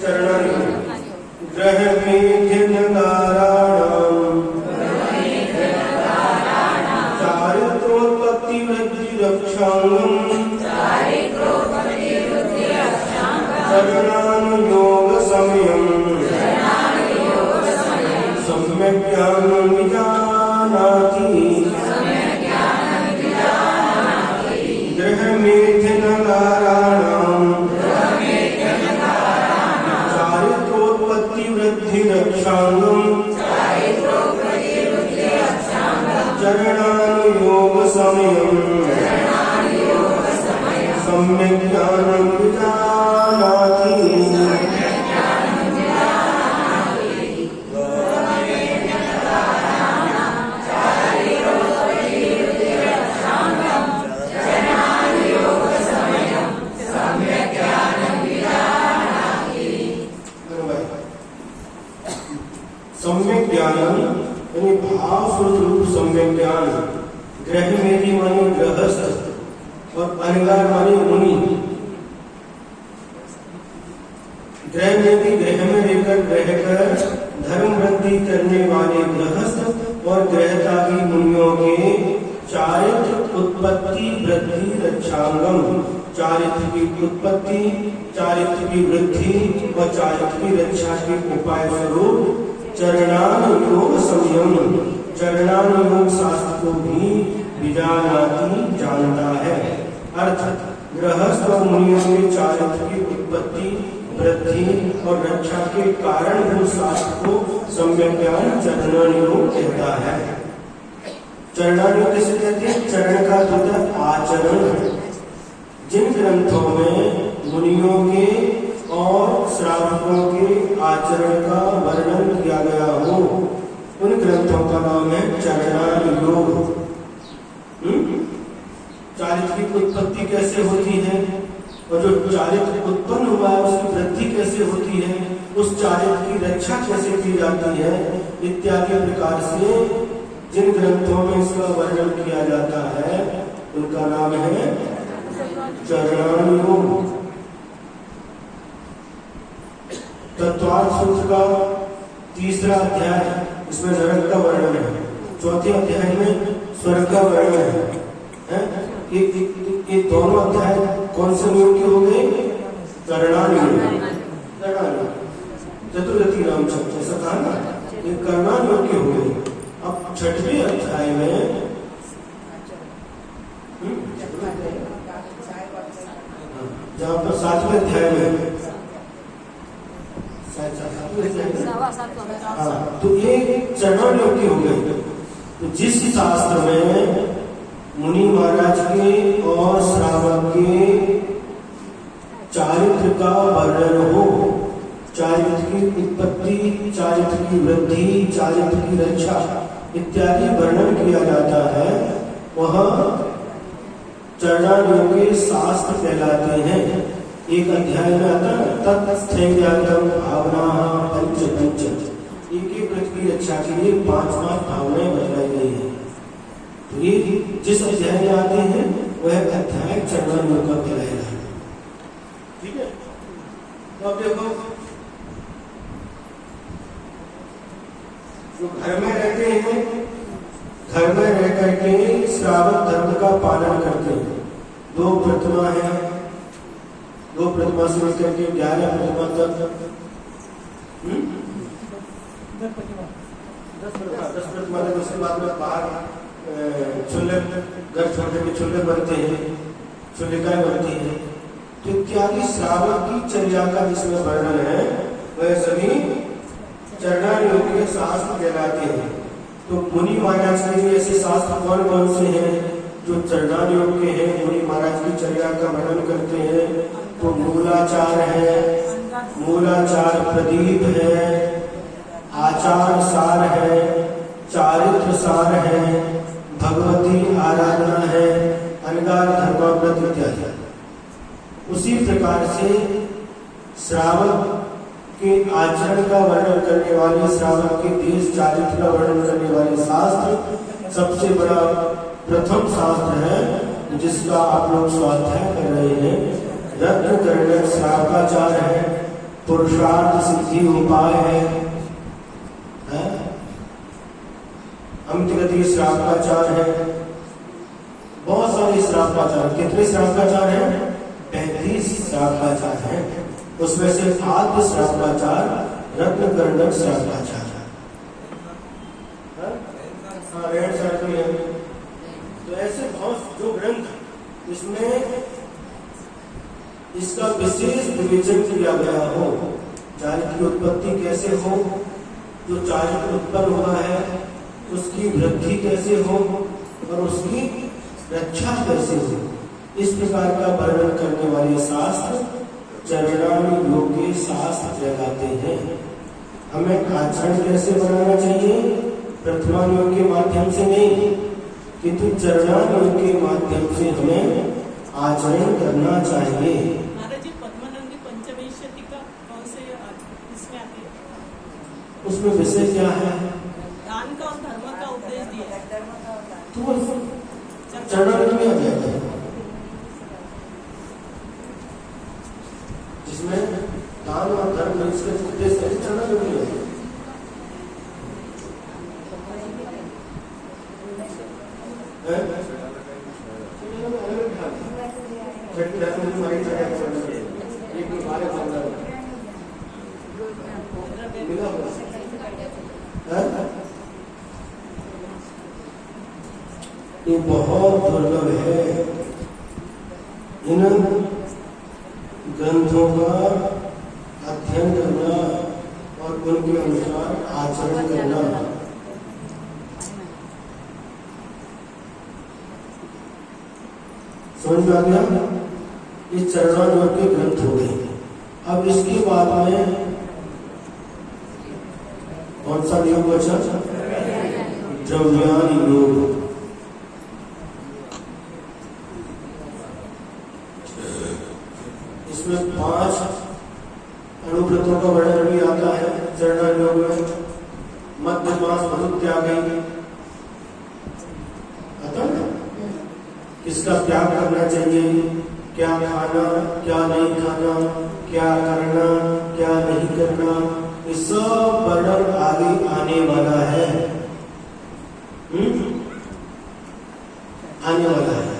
चरणानुयोग। ग्रह चारित्रोत्पत्ति वृद्धि रक्षांगम चरणानुयोग समयम सम्यक् ज्ञानं विजानाति। चारित्रोत्पत्ति वृद्धि रक्षांगम चरणानुयोग समयम सम्यक् ज्ञानं विजानाति। सम्यक ज्ञान यानी भाव स्वरूप सम्यक ज्ञान। ग्रह में भी माने गृहस्थ और अनगार माने मुनि। ग्रह में भी ग्रह में रहकर धर्म वृद्धि करने वाले गृहस्थ और ग्रहत्यागी मुनियों के चारित्र उत्पत्ति वृद्धि रक्षांगम। चारित्र की उत्पत्ति, चारित्र की वृद्धि और चारित्र की रक्षा के उपाय स्वरूप चरणानुयोग संयम, चरणानुयोग शास्त्र को भी विजानाति जानता है। अर्थात गृहस्थ और मुनियों के चारित्र की उत्पत्ति वृद्धि और रक्षा के कारण भूत शास्त्र को सम्यक ज्ञान चरणानुयोग कहता है। चरणानुयोग किसे कहते हैं? चरण का द्वितीय आचरण। जिन ग्रंथों में मुनियों के और श्रावकों के आचरण का वर्णन किया गया हो उन ग्रंथों का नाम है चरणानुयोग। चारित्र की उत्पत्ति कैसे होती है और जो चारित्र उत्पन्न हुआ है उसकी वृद्धि कैसे होती है, उस चारित्र की रक्षा कैसे की जाती है, इत्यादि प्रकार से जिन ग्रंथों में इसका वर्णन किया जाता है उनका नाम है चरणानुयोग। तत्वार्थ सूत्र का तीसरा अध्याय, इसमें नरक का वर्णन है। चौथे अध्याय में स्वर्ग का वर्णन है। ये दोनों अध्याय कौन से योग के हो गए? करणानुयोग। चतुर्गति राम चक्र ऐसा कहा ना, ये करणानुयोग के हो गए। अब छठवें अध्याय में जहाँ पर सातवें अध्याय में तो ये चरणानुयोग के हो गए। तो जिस शास्त्र में मुनि महाराज के और श्रावक के चारित्र का वर्णन हो, चारित्र की उत्पत्ति, चारित्र की वृद्धि, चारित्र की रक्षा इत्यादि वर्णन किया जाता है, वह चरणार्यों के शास्त्र कहलाते हैं। एक अध्याय में आता है तत्स्थैर्यात्म भावना पंच पंच, एक एक व्रत की रक्षा के लिए 5-5 भावनाएं बताई गई हैं। तो ये जिस अध्याय में आते हैं वह अध्याय चरणार्यों का कहलाएगा। ठीक है, तो अब देखो जो घर में रहते हैं, घर में रह करके श्रावक धर्म का पालन करते हैं। 2 प्रतिमा है, 2 प्रतिमा से लेकर के 11 प्रतिमा तक, 10 प्रतिमा तक। उसके बाद में बाहर चूल्हे, घर छोटे में चूल्हे बनते हैं, चूल्हिकाएं बनती हैं, तो इत्यादि श्रावक की चर्या का जिसमें वर्णन है वह सभी चरणार्यों के शास्त्र कहलाते हैं। तो मुनि महाराज के लिए ऐसे शास्त्र कौन कौन से हैं जो चरणार्यों के हैं, मुनि महाराज की चर्या का वर्णन करते हैं? तो मूलाचार है, मूलाचार प्रदीप है, आचार सार है, चारित्र सार है, भगवती आराधना है, अनगार धर्माव्रत इत्यादि। उसी प्रकार से श्रावक के आचरण का वर्णन करने वाले, श्रावक के देश चारित्र का वर्णन करने वाले शास्त्र सबसे बड़ा प्रथम शास्त्र है जिसका आप लोग स्वाध्याय कर रहे हैं। रत्न कर्ण श्रावकाचार है, पुरुषार्थ सिद्धि उपाय है, अमृतगति श्रावकाचार है, बहुत सारे श्रावकाचार। कितने श्रावकाचार हैं? 35 श्रावकाचार हैं। उसमें से आद्य श्रावकाचार रत्न कर्णक श्रावकाचार है। तो ऐसे बहुत जो ग्रंथ इसमें इसका विशेष विवेचन किया गया हो, चारित्र की उत्पत्ति कैसे हो, जो चारित्र उत्पन्न हुआ है उसकी वृद्धि कैसे हो और उसकी रक्षा कैसे हो, इस प्रकार का वर्णन करने वाले शास्त्र चरणार्यों के शास्त्र कहलाते हैं। हमें आचरण कैसे बनाना चाहिए? प्रथमार्यों के माध्यम से नहीं, किंतु चरणार्यों के माध्यम से हमें आचरण करना चाहिए। उसमें विषय क्या है? दान का और धर्म का उपदेश दिया है। तो चरणार्य में आ जाएगा, जिसमें दान और धर्म इसके उपदेश है, चरणार्य में है। ये बहुत दुर्लभ है इन ग्रंथों का अध्ययन करना और उनके अनुसार आचरण करना। समझ में आ गया? ये चरणार्यों के ग्रंथ हो गए। अब इसके बाद में कौन सा योग बचा? द्रव्यान योग। इसमें 5 अणुव्रतों का वर्णन भी आता है चरणार्य योग में। मध्य मास मधुत्यागी आता है, किसका त्याग करना चाहिए, क्या खाना क्या नहीं खाना, क्या करना क्या नहीं करना, ये सब वर्णन आगे आने वाला है। आने वाला है।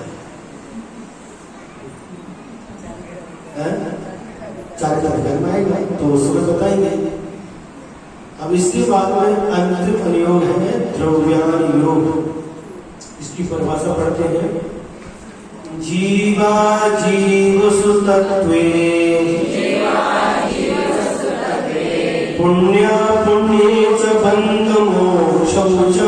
4 अध्याय में आएगा तो उसमें बताएंगे। अब इसके बाद में अंतिम अनुयोग है द्रव्यान योग। इसकी परिभाषा पढ़ते हैं। जीवा जीव सुतत्वे पुण्य पुण्ये च बंध मोक्षौ च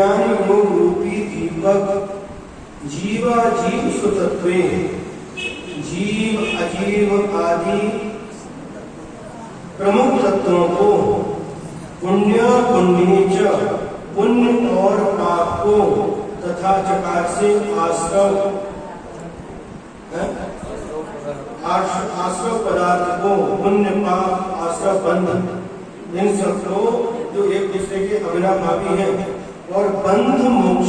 ज्ञान योग रूपी दीपक जीवाजीव सुतत्वे जीव अजीव आदि प्रमुख तत्वों को पुण्य पुण्य पुण्य और पाप को तथा चकार से आश्रव पदार्थ को पुण्य पाप आश्रव बंध इन सबको जो एक दूसरे के अविनाभावी हैं और बंध मोक्ष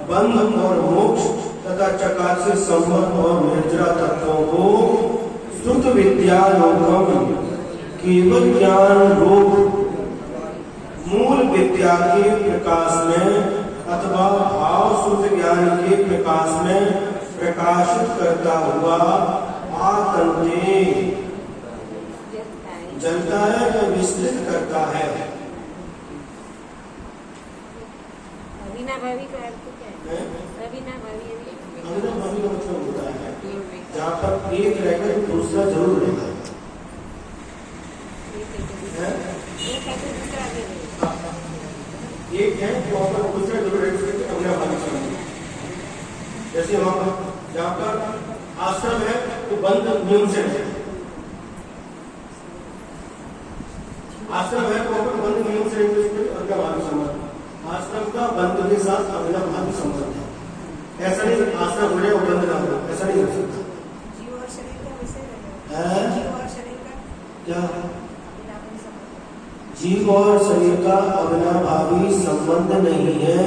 बंध और मोक्ष तथा चकार से संबंध और निर्जरा तत्वों को श्रुत विद्या लोकम केवल ज्ञान रूप मूल विद्या के प्रकाश में अथवा भाव शुद्ध ज्ञान के प्रकाश में प्रकाशित करता हुआ आतंके जलता है या विस्तृत करता है। अविनाभावी का अर्थ क्या है? अविनाभावी अविनाभावी का मतलब होता है जहाँ पर एक रहेगा तो दूसरा जरूर रहेगा। एक है तो वहाँ पर दूसरा जरूर रहेगा, अविनाभावी समझ। जैसे वहाँ पर जहाँ पर आश्रम है तो बंद नियम से है, आश्रम है तो वहाँ पर बंद नियम से अविनाभावी संबंध। आश्रम का बंद के साथ अविनाभावी संबंध है। ऐसा नहीं आश्रम हो जाए और बंद ना हो, ऐसा नहीं हो सकता। जीव और शरीर का विषय है, जीव और शरीर का क्या जीव और शरीर का अविनाभावी संबंध नहीं है,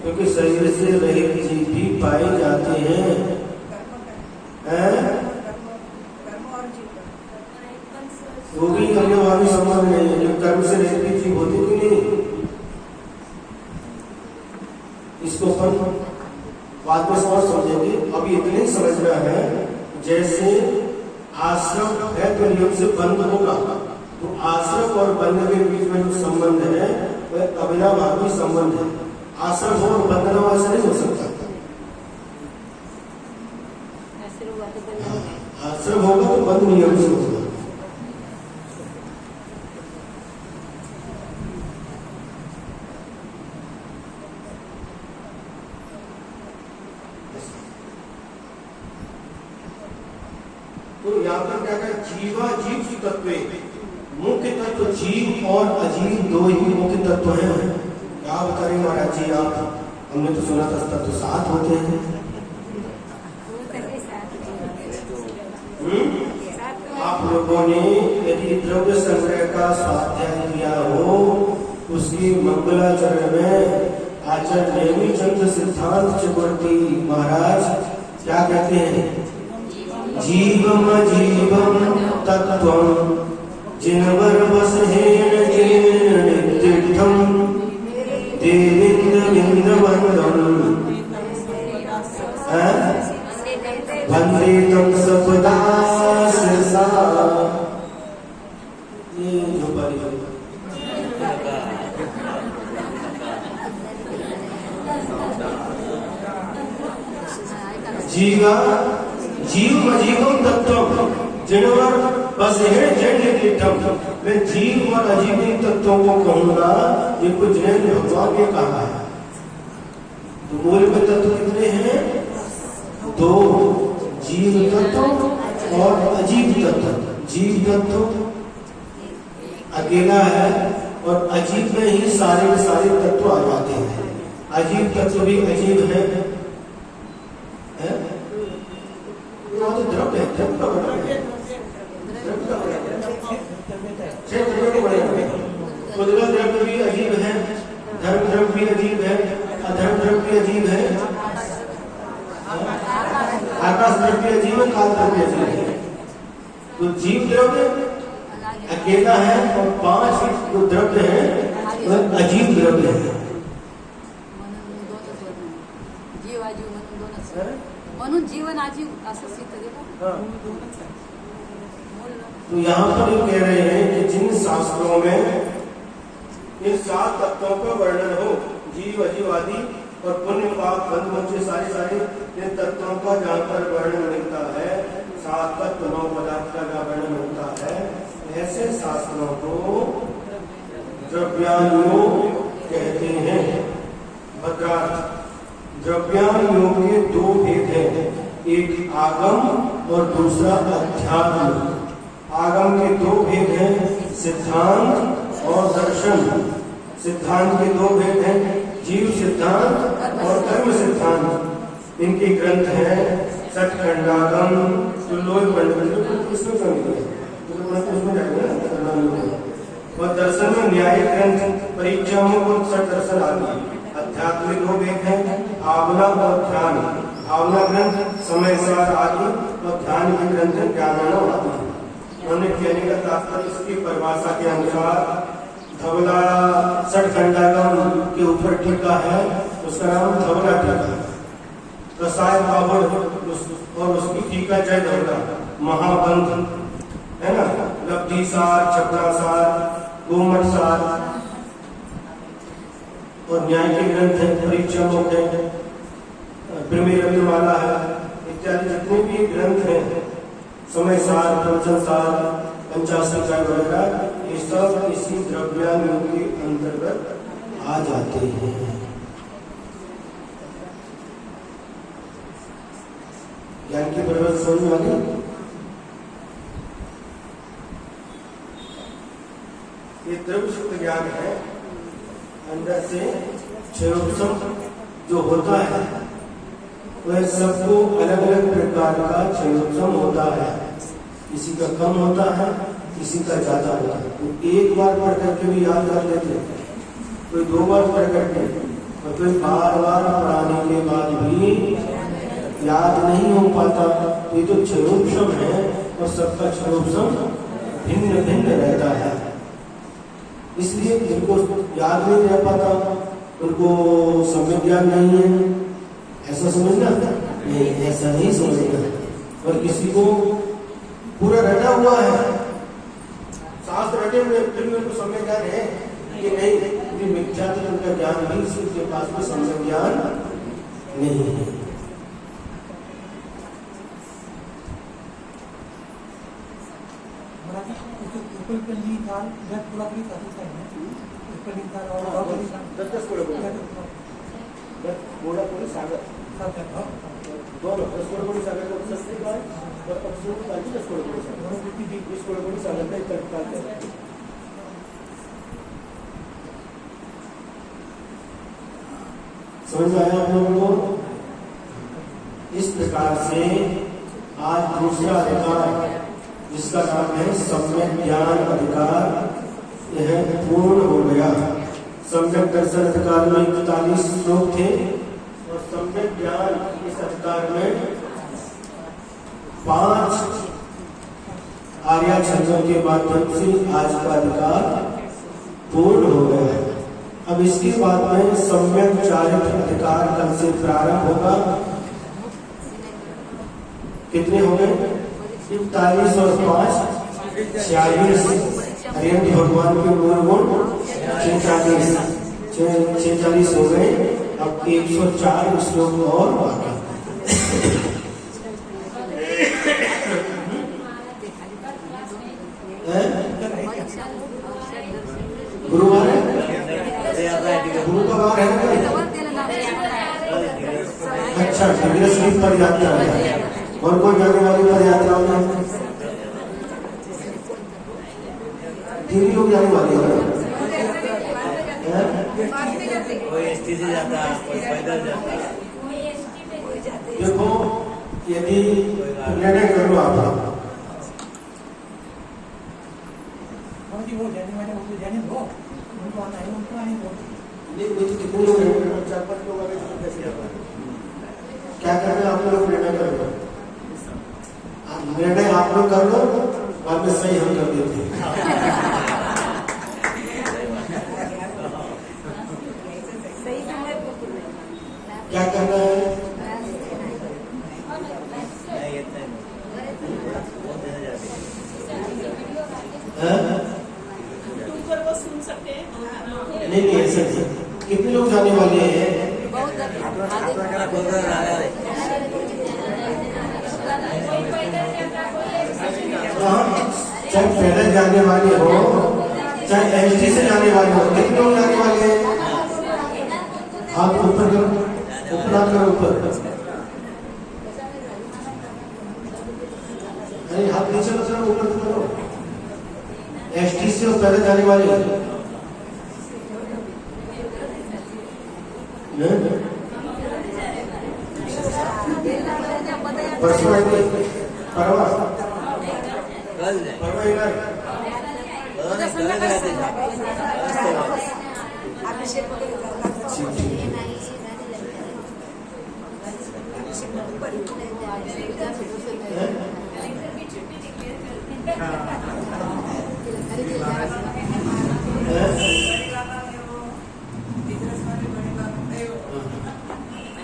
क्योंकि शरीर से रहित जीव भी पाए जाते हैं। कर्म और जीव वो भी अविनाभावी संबंध नहीं है, जो कर्म से रहित भी जीव होते कि नहीं। इसको अपन बाद में समझेंगे, अभी इतने समझना है। जैसे आश्रम है तो नियम से बंद होगा, तो आश्रम और बंद के बीच में जो संबंध है वह अविनाभावी संबंध है। आश्रम हो और बंद ना ऐसा नहीं हो सकता। आश्रम होगा तो बंद नियम से होगा। तो यहाँ पर क्या है, जीवा जीव तत्व मुख्य तत्व जीव और अजीव दो ही मुख्य तत्व हैं। क्या बता रहे महाराज जी आप? हमने तो सुना था तत्व 7 होते हैं। आप लोगों ने यदि द्रव्य संग्रह का स्वाध्याय किया हो, उसकी मंगलाचरण में आचार्य नेमिचंद्र सिद्धांत चक्रवर्ती महाराज क्या कहते हैं? जीवम जीवम तत्वम जिनवर बस हेन नित्यम देविंद विंदवंदम वंदे तम सपदा शिरसा। ये जो जीवा जीव अजीवम तत्व जिनवर बस है जन्य तीर्थम। मैं जीव और अजीवी तत्वों को कहूंगा, ये कुछ जैन भगवान ने कहा है। तो मूल में तत्व कितने हैं? 2, जीव तत्व और अजीव तत्व। जीव तत्व अकेला है और अजीब में ही सारे के सारे तत्व आ जाते हैं। अजीब तत्व भी अजीब है, तो द्रव्य है, द्रव्य का वर्णन है, द्रव्य का वर्णन द्रव्य भी अजीब है, धर्म द्रव्य भी अजीब है, अधर्म द्रव्य भी अजीब है, आकाश द्रव्य अजीब है, काल द्रव्य अजीब है। तो जीव द्रव्य अकेला है और 5 जो द्रव्य है वह अजीब द्रव्य है। म्हणून जीवन आजीव असं सिद्ध केलं। तो यहाँ पर ये कह रहे हैं कि जिन शास्त्रों में इन 7 तत्वों का वर्णन हो, जीव अजीव आदि और पुण्य पाप बंध मोक्ष सारे इन तत्वों का जहाँ पर वर्णन मिलता है, 7 तत्व 9 पदार्थ का जहाँ वर्णन मिलता है, ऐसे शास्त्रों को द्रव्यानुयोग कहते हैं। भद्रार्थ द्रव्यानुयोग के दो भेद हैं, एक आगम और दूसरा अध्यात्म। आगम के दो भेद हैं, सिद्धांत और दर्शन। सिद्धांत के दो भेद हैं, जीव सिद्धांत और कर्म सिद्धांत। इनके ग्रंथ हैं सतखंडागम, तुल्योय पंडित उसमें और दर्शन में न्याय ग्रंथ, परीक्षाओं और सठ दर्शन आदि। अध्यात्मिक दो भेद हैं, भावना और ध्यान। भावना ग्रंथ समय सार आदि और ध्यान के ग्रंथ ज्ञानानम आदि। उन्होंने कहने का तात्पर्य इसकी परिभाषा के अनुसार धवला सठखंडागम के ऊपर टीका है, उसका नाम धवला टीका। कसाय बाबड़ और उसकी टीका जय धवला। महाबंध है ना, लब्धि सार, छपरा सार, गोमठ सार। और न्याय के ग्रंथ है, परीक्षा मुख है, माला है, इत्यादि जितने भी ग्रंथ हैं, समय सार, प्रवचन सार, पंचाशत वगैरह, ये सब इसी द्रव्यानुयोग के अंतर्गत आ जाते हैं। ज्ञान की परिवर्तन समझ में आ गई? ये द्रव्य शुद्ध ज्ञान है। अंदर से क्षयोत्सव जो होता है वह सबको अलग अलग प्रकार का क्षयोत्सव होता है। किसी का कम होता है, किसी का ज्यादा होता है। तो एक बार पढ़ करके भी याद कर लेते हैं, कोई दो बार पढ़ करके, और फिर बार बार पढ़ाने के बाद भी याद नहीं हो पाता। ये तो क्षयोत्सव है और सबका क्षयोत्सव भिन्न भिन्न रहता है, इसलिए जिनको याद नहीं रह पाता उनको सम्यक ज्ञान नहीं है, ऐसा समझना नहीं, ऐसा नहीं समझना। और किसी को पूरा रटा हुआ है, शास्त्र रटे हुए, फिर भी उनको सम्यक ज्ञान है कि नहीं, मिथ्या तो उनका ज्ञान नहीं, उसके पास भी सम्यक ज्ञान नहीं है। समझ आया आप लोगों को? इस प्रकार से आज दूसरा अधिकार जिसका नाम है सम्यक ज्ञान अधिकार, यह पूर्ण हो गया। सम्यक दर्शन अधिकार में 41 श्लोक थे और सम्यक ज्ञान इस अधिकार में 5 आर्या छंदों के माध्यम से आज का अधिकार पूर्ण हो गया है। अब इसके बाद में सम्यक चारित्र अधिकार कल से प्रारंभ होगा। कितने हो गए? 41 और 5 46। हरियम भगवान के मूल गुण 46 हो गए। अब 104 श्लोक और बाकी। गुरुवार है, गुरु का वार है। अच्छा, पर यात्रा है और कोई जाने वाली पर यात्रा में 3 लोग जाने वाले हैं। कोई एसटी से जाता, कोई पैदल जाता। देखो, यदि निर्णय कर लो आप, वो जाने वाले उनको जाने दो, उनको आना है, उनको आने दो। कितने लोग हैं? 4-5 लोग आ गए तो कैसे जाता है? क्या करना है आप लोग निर्णय कर लो। निर्णय आप लोग कर लो, बाद में सही हम कर देते हैं। क्या करना है? नहीं नहीं, ऐसे कितने लोग जाने वाले हैं? चाहे पैदल जाने वाले हो, चाहे एसटी से जाने वाले हो, कितने लोग जाने वाले हैं? हाथ ऊपर करो, ऊपर हाथ करो ऊपर। नहीं हाथ नीचे मत करो, ऊपर करो। एसटी से वो पैदल जाने वाले परसों आएंगे परवा कल जाए परवा एक बार। कल जाते अभिषेक वगैरे करतात. ठीक, ठीक. अभिषेक दुपारी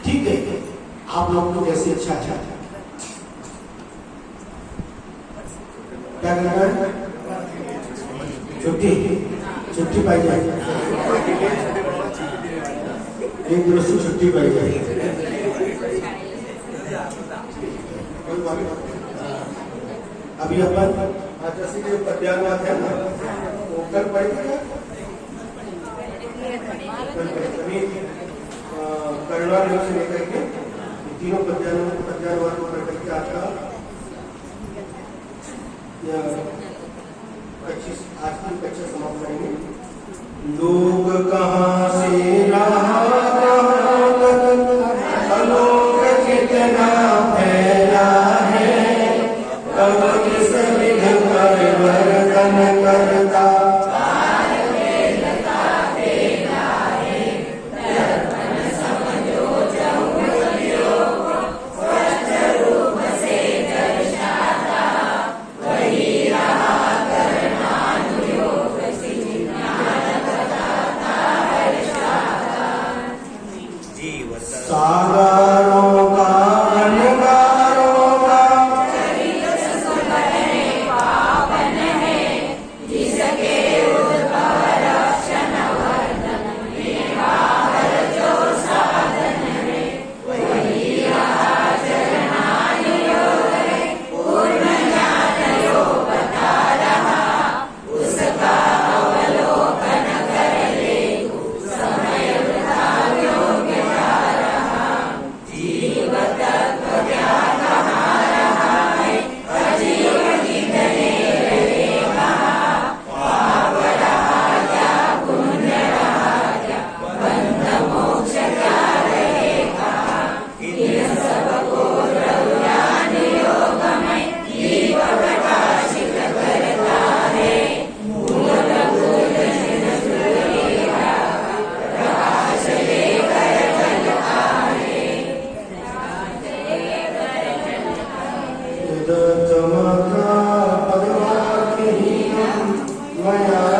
ठीक है, आप लोगों को जैसे अच्छा अच्छा क्या करना है? छुट्टी छुट्टी पाई जाए, एक दिवस की छुट्टी पाई जाए। अभी अपन जैसे कि पद्यानुवाद है ना, वो कल पढ़ेगा क्या? करुणा से लेकर के तीनों पद्यानुवाद को पढ़ करके आपका 25 आज की कक्षा समाप्त करेंगे। लोग कहाँ से रहा लोग कितना फैला है, कब किस विध परिवर्तन करता सागरों का अनगारों का चमका पदवाक्यहीनं मया